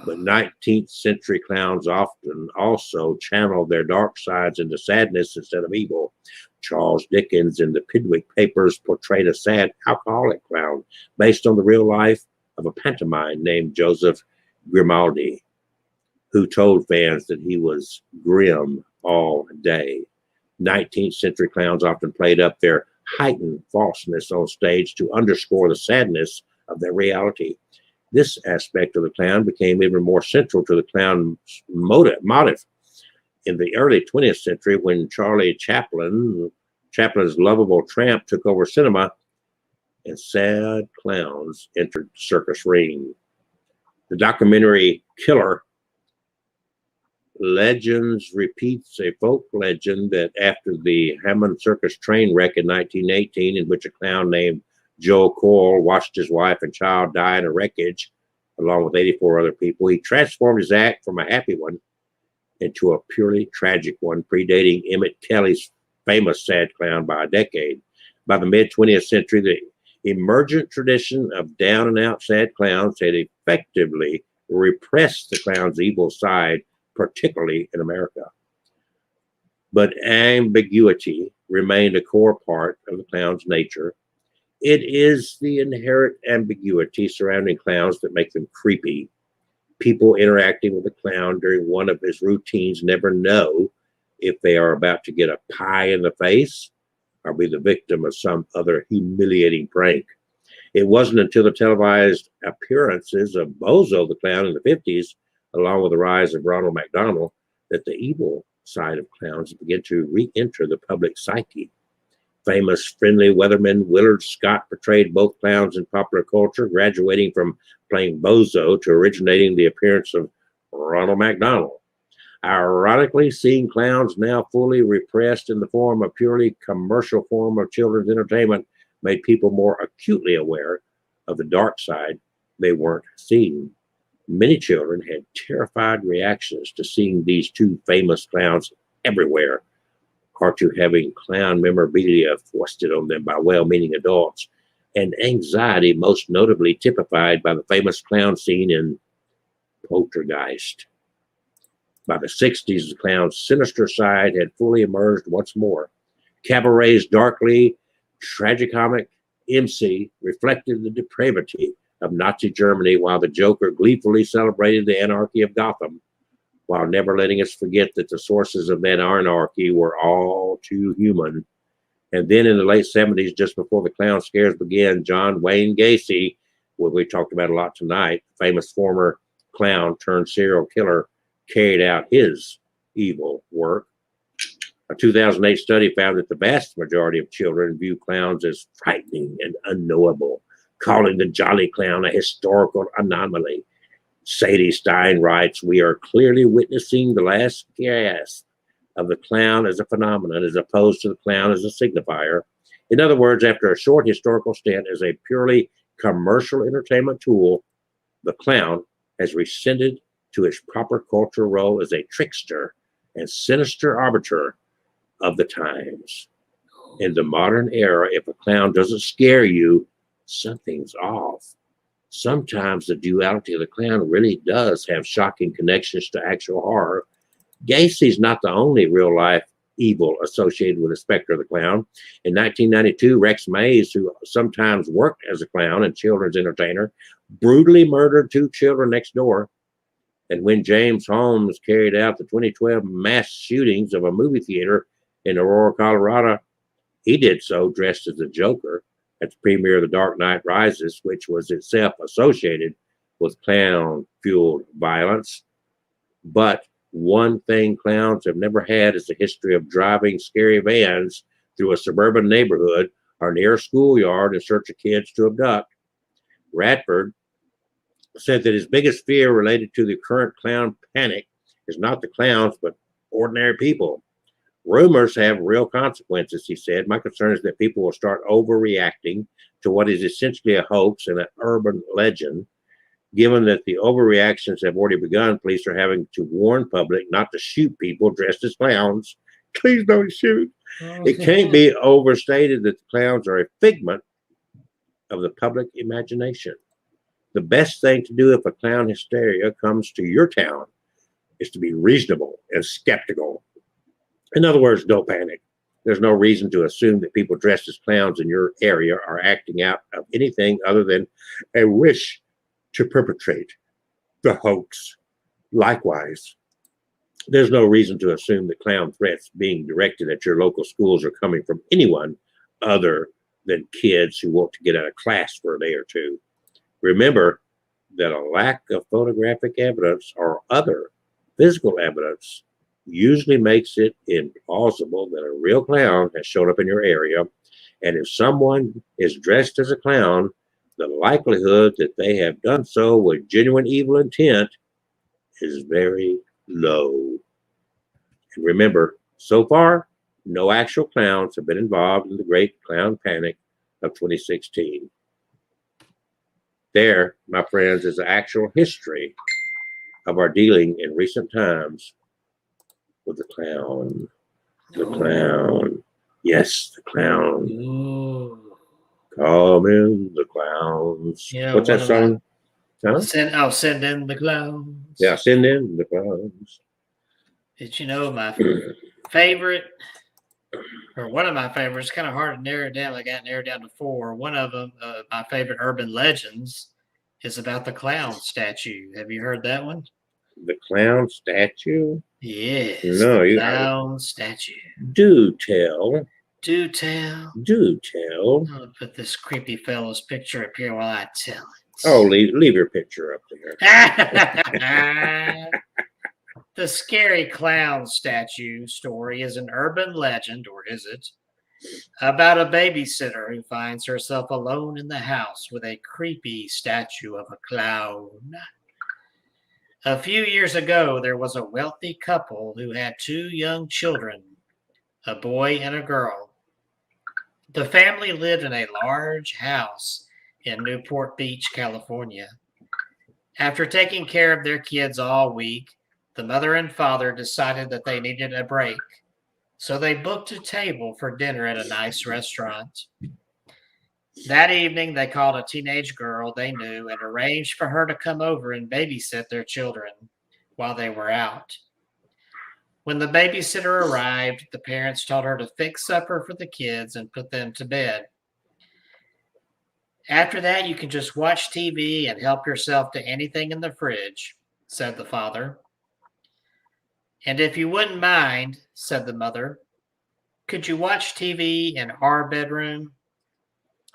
But 19th century clowns often also channeled their dark sides into sadness instead of evil. Charles Dickens in the Pickwick Papers portrayed a sad alcoholic clown based on the real life of a pantomime named Joseph Grimaldi, who told fans that he was grim all day. 19th century clowns often played up their heightened falseness on stage to underscore the sadness of their reality. This aspect of the clown became even more central to the clown's motive. In the early 20th century, when Charlie Chaplin's lovable tramp took over cinema, and sad clowns entered the circus ring. The documentary Killer Legends repeats a folk legend that after the Hammond Circus train wreck in 1918, in which a clown named Joe Cole watched his wife and child die in a wreckage, along with 84 other people, he transformed his act from a happy one into a purely tragic one, predating Emmett Kelly's famous sad clown by a decade. By the mid-20th century, the emergent tradition of down-and-out sad clowns had effectively repressed the clown's evil side, particularly in America. But ambiguity remained a core part of the clown's nature. It is the inherent ambiguity surrounding clowns that make them creepy. People interacting with a clown during one of his routines never know if they are about to get a pie in the face or be the victim of some other humiliating prank. It wasn't until the televised appearances of Bozo the Clown in the 50s, along with the rise of Ronald McDonald, that the evil side of clowns began to re-enter the public psyche. famous friendly weatherman Willard Scott portrayed both clowns in popular culture, graduating from playing Bozo to originating the appearance of Ronald McDonald. Ironically, seeing clowns now fully repressed in the form of purely commercial form of children's entertainment made people more acutely aware of the dark side they weren't seeing. Many children had terrified reactions to seeing these two famous clowns everywhere, or to having clown memorabilia foisted on them by well-meaning adults, and anxiety most notably typified by the famous clown scene in Poltergeist. By the 60s, the clown's sinister side had fully emerged once more. Cabaret's darkly tragicomic MC reflected the depravity of Nazi Germany, while the Joker gleefully celebrated the anarchy of Gotham, while never letting us forget that the sources of that anarchy were all too human. And then in the late 70s, just before the clown scares began, John Wayne Gacy, what we talked about a lot tonight, famous former clown turned serial killer, carried out his evil work. A 2008 study found that the vast majority of children view clowns as frightening and unknowable, calling the Jolly Clown a historical anomaly. Sadie Stein writes, "We are clearly witnessing the last gasp of the clown as a phenomenon as opposed to the clown as a signifier. In other words, after a short historical stint as a purely commercial entertainment tool, the clown has rescinded to its proper cultural role as a trickster and sinister arbiter of the times. In the modern era, if a clown doesn't scare you, something's off. Sometimes the duality of the clown really does have shocking connections to actual horror. Gacy's not the only real-life evil associated with the specter of the clown. In 1992, Rex Mays, who sometimes worked as a clown and children's entertainer, brutally murdered 2 children next door. And when James Holmes carried out the 2012 mass shootings of a movie theater in Aurora, Colorado, he did so dressed as the Joker at the premiere of The Dark Knight Rises, which was itself associated with clown-fueled violence. But one thing clowns have never had is a history of driving scary vans through a suburban neighborhood or near a schoolyard in search of kids to abduct. Radford said that his biggest fear related to the current clown panic is not the clowns, but ordinary people. Rumors have real consequences, he said. My concern is that people will start overreacting to what is essentially a hoax and an urban legend. Given that the overreactions have already begun, police are having to warn public not to shoot people dressed as clowns. Please don't shoot. It can't be overstated that the clowns are a figment of the public imagination. The best thing to do if a clown hysteria comes to your town is to be reasonable and skeptical. In other words, don't panic. There's no reason to assume that people dressed as clowns in your area are acting out of anything other than a wish to perpetrate the hoax. Likewise, there's no reason to assume that clown threats being directed at your local schools are coming from anyone other than kids who want to get out of class for a day or two. Remember that a lack of photographic evidence or other physical evidence usually makes it implausible that a real clown has shown up in your area. And if someone is dressed as a clown, the likelihood that they have done so with genuine evil intent is very low. And remember, so far, no actual clowns have been involved in the Great Clown Panic of 2016. There, my friends, is the actual history of our dealing in recent times with the clown. The clown. Yes, the clown. Ooh. Come in the clowns. Yeah, what's that one of song? Huh? Send in the clowns. Yeah, send in the clowns. Did you know my favorite, or one of my favorites? Kind of hard to narrow it down. I got narrowed down to 4. One of them, my favorite urban legends, is about the clown statue. Have you heard that one? The clown statue? Yes. No, the you clown statue. do tell. Do tell. Do tell. I'm gonna put this creepy fellow's picture up here while I tell it. Oh, leave your picture up there. The scary clown statue story is an urban legend, or is it, about a babysitter who finds herself alone in the house with a creepy statue of a clown. A few years ago, there was a wealthy couple who had 2 young children, a boy and a girl. The family lived in a large house in Newport Beach, California. After taking care of their kids all week, the mother and father decided that they needed a break. So they booked a table for dinner at a nice restaurant. That evening, they called a teenage girl they knew and arranged for her to come over and babysit their children while they were out. When the babysitter arrived, the parents told her to fix supper for the kids and put them to bed. After that, you can just watch TV and help yourself to anything in the fridge, said the father. And if you wouldn't mind, said the mother, could you watch TV in our bedroom?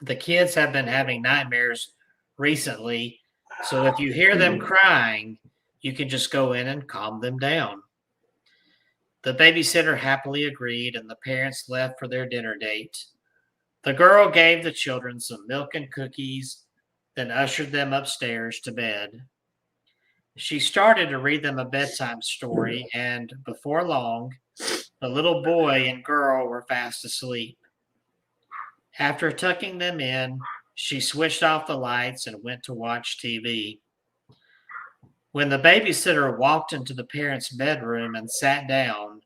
The kids have been having nightmares recently, so if you hear them crying, you can just go in and calm them down. The babysitter happily agreed, and the parents left for their dinner date. The girl gave the children some milk and cookies, then ushered them upstairs to bed. She started to read them a bedtime story, and before long, the little boy and girl were fast asleep. After tucking them in, she switched off the lights and went to watch TV. When the babysitter walked into the parents' bedroom and sat down,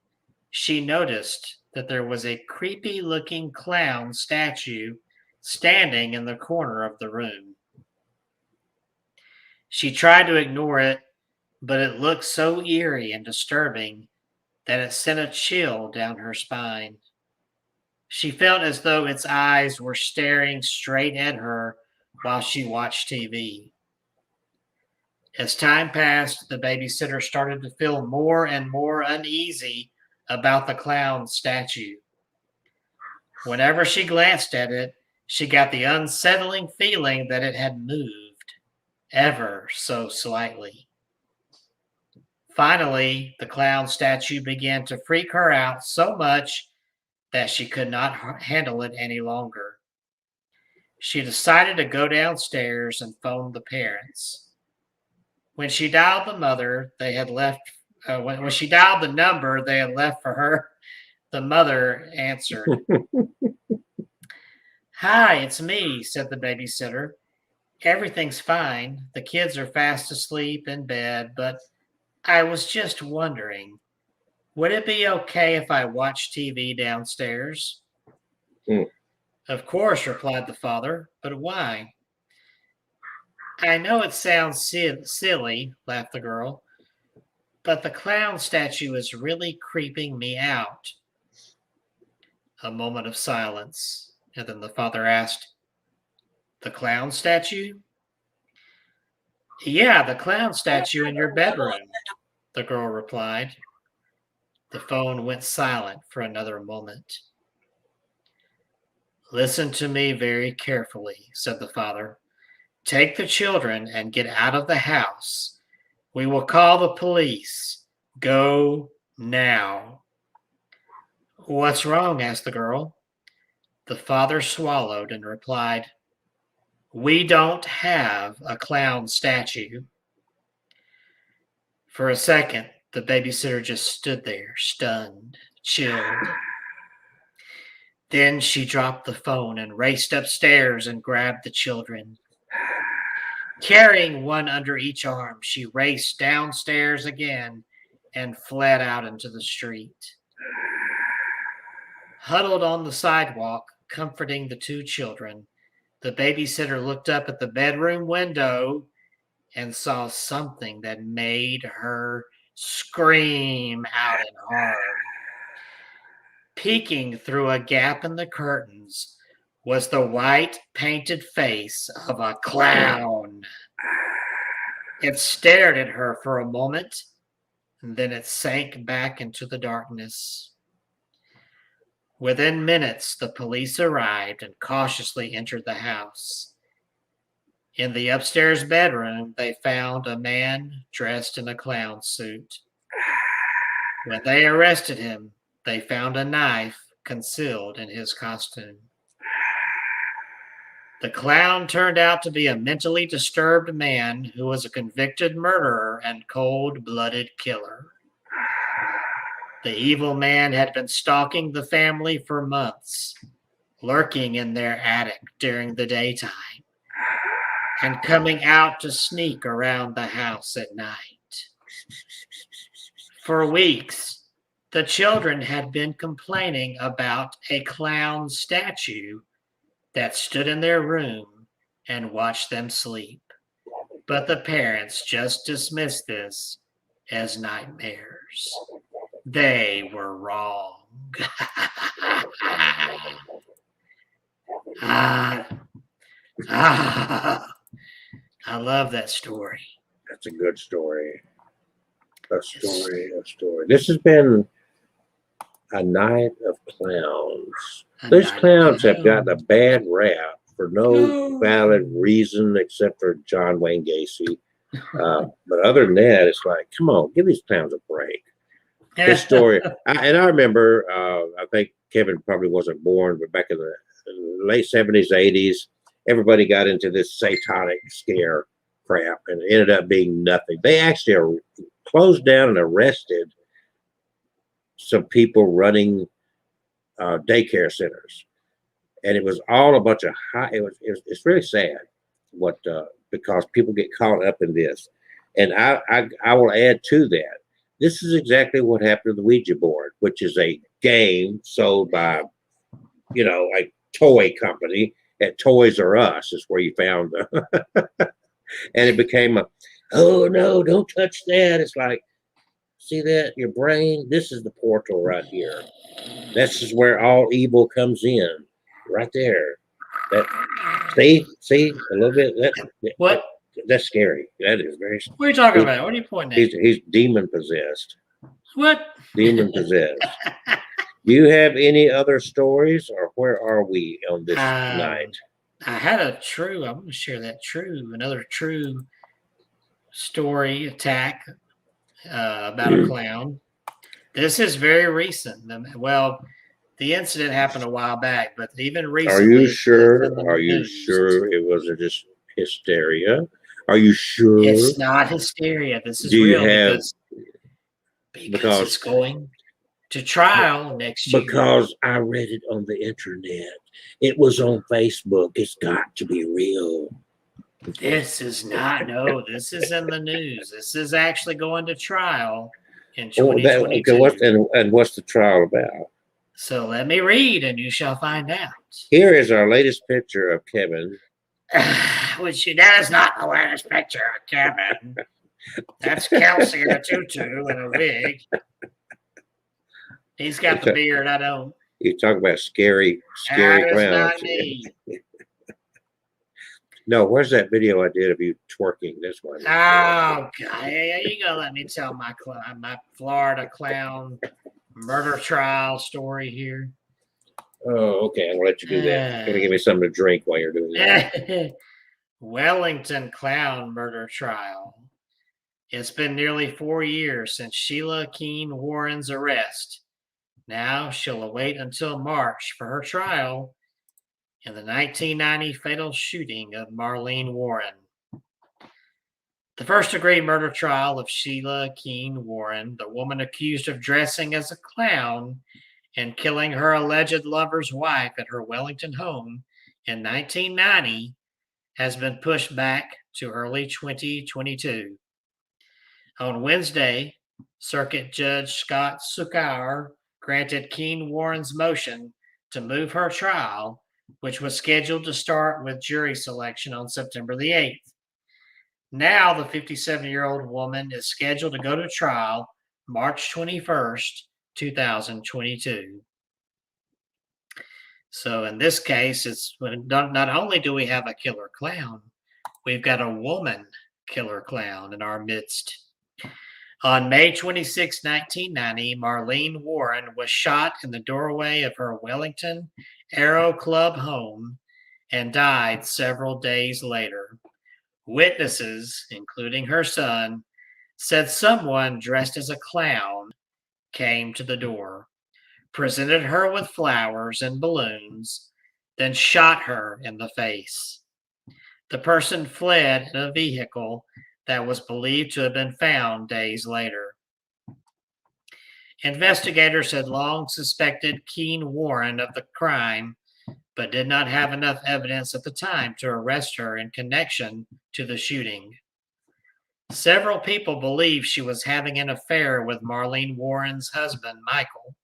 she noticed that there was a creepy-looking clown statue standing in the corner of the room. She tried to ignore it, but it looked so eerie and disturbing that it sent a chill down her spine. She felt as though its eyes were staring straight at her while she watched TV. As time passed, the babysitter started to feel more and more uneasy about the clown statue. Whenever she glanced at it, she got the unsettling feeling that it had moved ever so slightly. Finally, the clown statue began to freak her out so much that she could not handle it any longer. She decided to go downstairs and phone the parents. When she dialed the mother, they had left. When she dialed the number they had left for her, the mother answered. "Hi, it's me," said the babysitter. "Everything's fine. The kids are fast asleep in bed, but I was just wondering, would it be okay if I watch TV downstairs?" "Of course," replied the father, "but why?" "I know it sounds silly," laughed the girl, "but the clown statue is really creeping me out." A moment of silence, and then the father asked, "The clown statue?" "Yeah, the clown statue in your bedroom," the girl replied. The phone went silent for another moment. "Listen to me very carefully," said the father. "Take the children and get out of the house. We will call the police. Go now." "What's wrong?" asked the girl. The father swallowed and replied, "We don't have a clown statue." For a second, the babysitter just stood there, stunned, chilled. Then she dropped the phone and raced upstairs and grabbed the children. Carrying one under each arm, she raced downstairs again and fled out into the street. Huddled on the sidewalk, comforting the 2 children, the babysitter looked up at the bedroom window and saw something that made her scream out in horror. Peeking through a gap in the curtains was the white painted face of a clown. It stared at her for a moment, and then it sank back into the darkness. Within minutes, the police arrived and cautiously entered the house. In the upstairs bedroom, they found a man dressed in a clown suit. When they arrested him, they found a knife concealed in his costume. The clown turned out to be a mentally disturbed man who was a convicted murderer and cold-blooded killer. The evil man had been stalking the family for months, lurking in their attic during the daytime, and coming out to sneak around the house at night. For weeks, the children had been complaining about a clown statue that stood in their room and watched them sleep. But the parents just dismissed this as nightmares. They were wrong. I love that story. That's a good story. A story. This has been a night of clowns. These clowns have gotten a bad rap for no valid reason except for John Wayne Gacy. But other than that, it's like, come on, give these clowns a break. This story, I remember, I think Kevin probably wasn't born, but back in the late 70s, 80s, everybody got into this satanic scare crap and it ended up being nothing. They actually closed down and arrested some people running daycare centers, and it was all a bunch of it's really sad what because people get caught up in this. And I will add to that, this is exactly what happened to the Ouija board, which is a game sold by a toy company at Toys R Us is where you found and it became oh no, don't touch that. It's like, see that? Your brain, this is the portal right here. This is where all evil comes in. Right there. That see a little bit. What? That's scary. That is very scary. What are you talking about? What are you pointing at? He's demon possessed. What? Demon possessed. Do you have any other stories, or where are we on this night? I had I'm going to share that another true story attack about a clown. This is very recent. Well, the incident happened a while back, but even recently. Are you sure? Are you sure it wasn't just hysteria? Are you sure? It's not hysteria. This is real because it's going to trial next year. Because I read it on the internet. It was on Facebook. It's got to be real. This is not. No, this is in the news. This is actually going to trial in 2022. And what's the trial about? So let me read, and you shall find out. Here is our latest picture of Kevin. That is not the latest picture of Kevin. That's Kelsey in a tutu and a wig. He's got the beard. I don't. You talk about scary clowns. Not me. No, where's that video I did of you twerking? This one. Oh God! You gonna let me tell my Florida clown murder trial story here? Oh, okay. I'm gonna let you do that. You're gonna give me something to drink while you're doing that. Wellington clown murder trial. It's been nearly 4 years since Sheila Keene Warren's arrest. Now she'll await until March for her trial in the 1990 fatal shooting of Marlene Warren. The first-degree murder trial of Sheila Keene Warren, the woman accused of dressing as a clown and killing her alleged lover's wife at her Wellington home in 1990, has been pushed back to early 2022. On Wednesday, Circuit Judge Scott Succar granted Keene Warren's motion to move her trial, which was scheduled to start with jury selection on September the 8th. Now, the 57-year-old woman is scheduled to go to trial March 21st, 2022. So in this case, it's not only do we have a killer clown, we've got a woman killer clown in our midst. On May 26, 1990, Marlene Warren was shot in the doorway of her Wellington Aero Club home and died several days later. Witnesses, including her son, said someone dressed as a clown came to the door. presented her with flowers and balloons, then shot her in the face. The person fled in a vehicle that was believed to have been found days later. Investigators had long suspected Keen Warren of the crime, but did not have enough evidence at the time to arrest her in connection to the shooting. Several people believe she was having an affair with Marlene Warren's husband, Michael.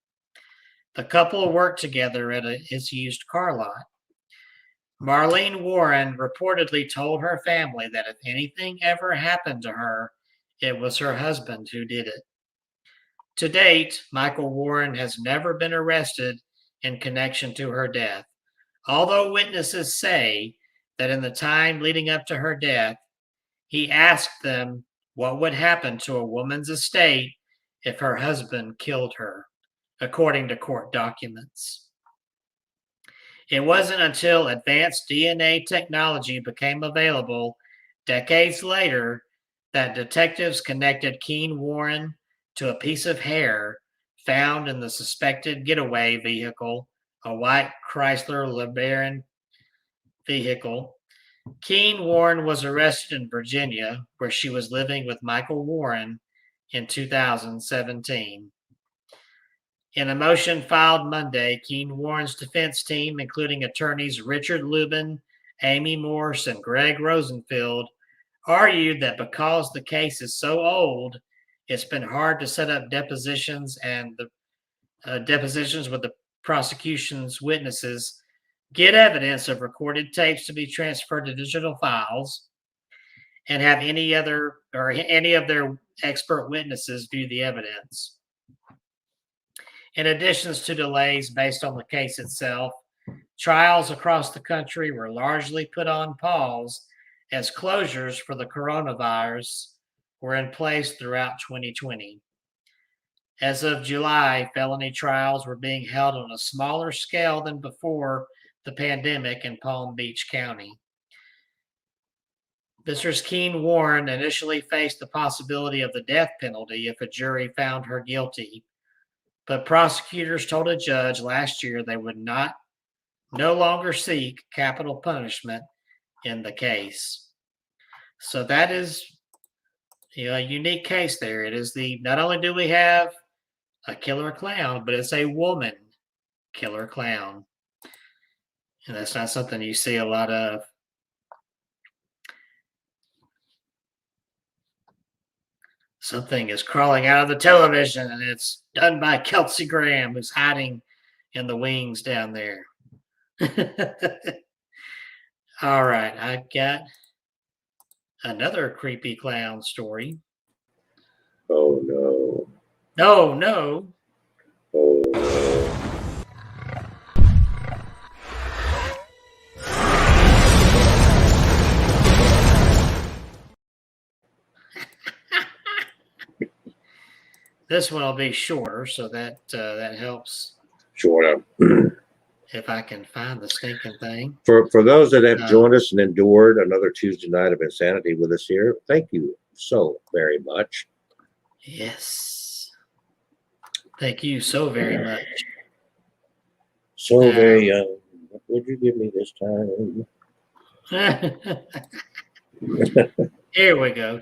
The couple worked together at his used car lot. Marlene Warren reportedly told her family that if anything ever happened to her, it was her husband who did it. To date, Michael Warren has never been arrested in connection to her death, although witnesses say that in the time leading up to her death, he asked them what would happen to a woman's estate if her husband killed her, according to court documents. It wasn't until advanced DNA technology became available decades later that detectives connected Keen Warren to a piece of hair found in the suspected getaway vehicle, a white Chrysler LeBaron vehicle. Keen Warren was arrested in Virginia, where she was living with Michael Warren in 2017. In a motion filed Monday, Keen Warren's defense team, including attorneys Richard Lubin, Amy Morse, and Greg Rosenfield, argued that because the case is so old, it's been hard to set up depositions and the depositions with the prosecution's witnesses, get evidence of recorded tapes to be transferred to digital files, and have any of their expert witnesses view the evidence. In addition to delays based on the case itself, trials across the country were largely put on pause as closures for the coronavirus were in place throughout 2020. As of July, felony trials were being held on a smaller scale than before the pandemic in Palm Beach County. Mrs. Keen Warren initially faced the possibility of the death penalty if a jury found her guilty, but prosecutors told a judge last year they would no longer seek capital punishment in the case. So that is a unique case there. It is not only do we have a killer clown, but it's a woman killer clown. And that's not something you see a lot of. Something is crawling out of the television, and it's done by Kelsey Graham, who's hiding in the wings down there. All right, I've got another creepy clown story. Oh no. No, no. Oh no. This one will be shorter, so that helps. Sure. If I can find the stinking thing. For those that have joined us and endured another Tuesday night of insanity with us here, thank you so very much. Yes. Thank you so very much. So very young. What would you give me this time? Here we go.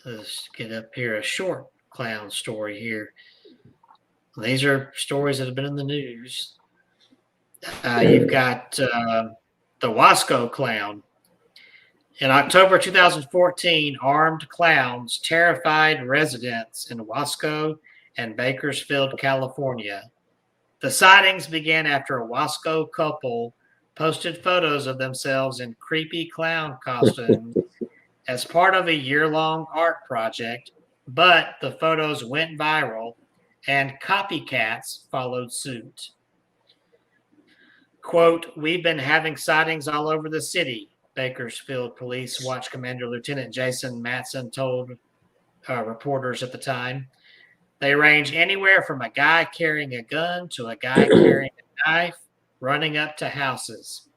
Let's get up here a short clown story here. These are stories that have been in the news. You've got the Wasco clown. In October 2014, armed clowns terrified residents in Wasco and Bakersfield, California. The sightings began after a Wasco couple posted photos of themselves in creepy clown costumes as part of a year-long art project, but the photos went viral and copycats followed suit. Quote, "We've been having sightings all over the city," Bakersfield Police Watch Commander Lieutenant Jason Matson told reporters at the time. They range anywhere from a guy carrying a gun to a guy carrying a knife running up to houses.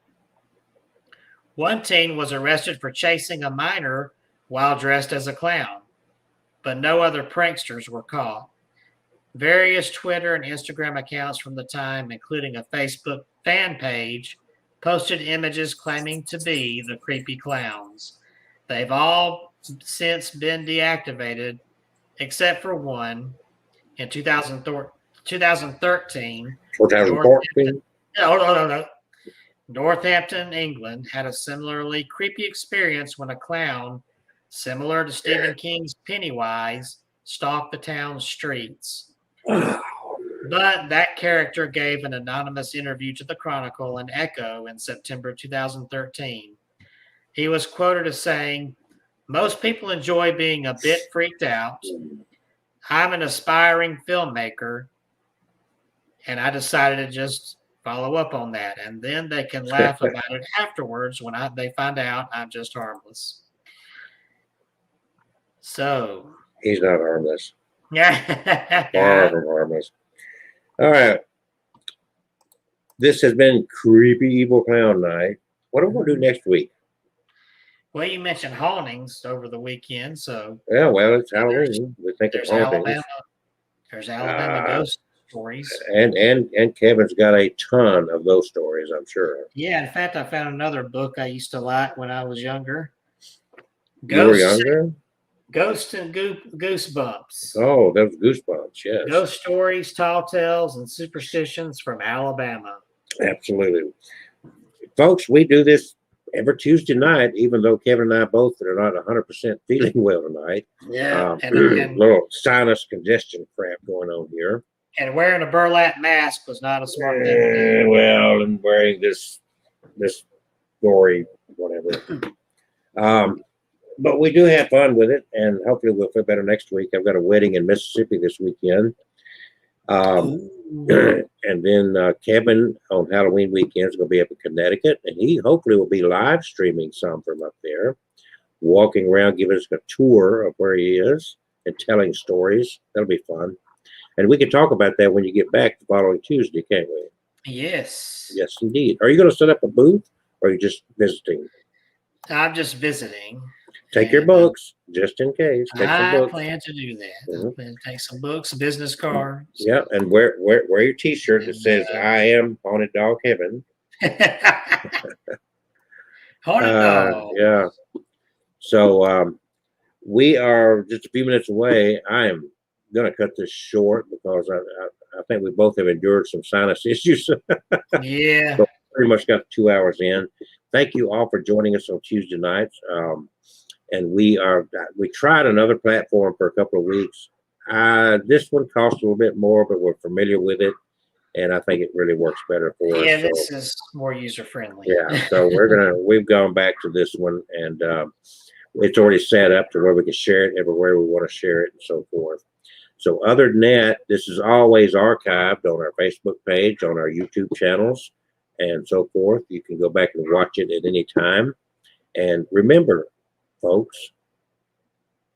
One teen was arrested for chasing a minor while dressed as a clown, but no other pranksters were caught. Various Twitter and Instagram accounts from the time, including a Facebook fan page, posted images claiming to be the creepy clowns. They've all since been deactivated, except for one in 2013. 2014. No. Northampton, England, had a similarly creepy experience when a clown, similar to Stephen King's Pennywise, stalked the town's streets. But that character gave an anonymous interview to the Chronicle and Echo in September 2013. He was quoted as saying, "Most people enjoy being a bit freaked out. I'm an aspiring filmmaker, and I decided to just follow up on that, and then they can laugh about it afterwards when they find out I'm just harmless." So, He's not harmless. yeah. Far from harmless. All right. This has been Creepy Evil Clown Night. What are we going to do next week? Well, you mentioned hauntings over the weekend, so Yeah, well, it's Halloween. We think there's it's hauntings. Alabama. There's Alabama ghost stories. And Kevin's got a ton of those stories, I'm sure. Yeah, in fact, I found another book I used to like when I was younger. You were younger? Ghosts and Goosebumps. Oh, those Goosebumps, yes. Ghost stories, tall tales, and superstitions from Alabama. Absolutely. Folks, we do this every Tuesday night, even though Kevin and I both are not 100% feeling well tonight. Yeah, Little sinus congestion crap going on here. and wearing a burlap mask was not a smart thing to do. Well, and wearing this gory whatever. But we do have fun with it, and hopefully we'll feel better next week. I've got a wedding in Mississippi this weekend. And then Kevin on Halloween weekend is going to be up in Connecticut, and he hopefully will be live streaming some from up there, walking around, giving us a tour of where he is and telling stories. That'll be fun. And we can talk about that when you get back the following Tuesday, can't we? Yes. Yes, indeed. Are you going to set up a booth, or are you just visiting? I'm just visiting. Take your books, just in case. Take some I books. plan to do that. Mhm. I plan to take some books, business cards. Yeah, and wear your T-shirt that says "I am Haunted Dog Heaven." Haunted dog. Yeah. So we are just a few minutes away. I am going to cut this short because I think we both have endured some sinus issues. Yeah. So pretty much got 2 hours in. Thank you all for joining us on Tuesday nights. And we tried another platform for a couple of weeks. This one costs a little bit more, but we're familiar with it, and I think it really works better for us. Yeah, this is more user friendly. Yeah, so we've gone back to this one, and it's already set up to where we can share it everywhere we want to share it and so forth. So other than that, this is always archived on our Facebook page, on our YouTube channels, and so forth. You can go back and watch it at any time. And remember, folks,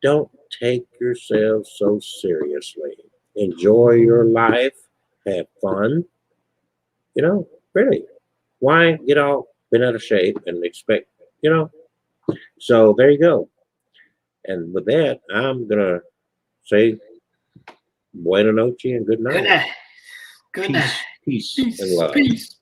don't take yourselves so seriously. Enjoy your life. Have fun. Really. Why get all bent out of shape and expect, So there you go. And with that, I'm going to say buena noche and good night. Good night. Good night. Peace and love. Peace.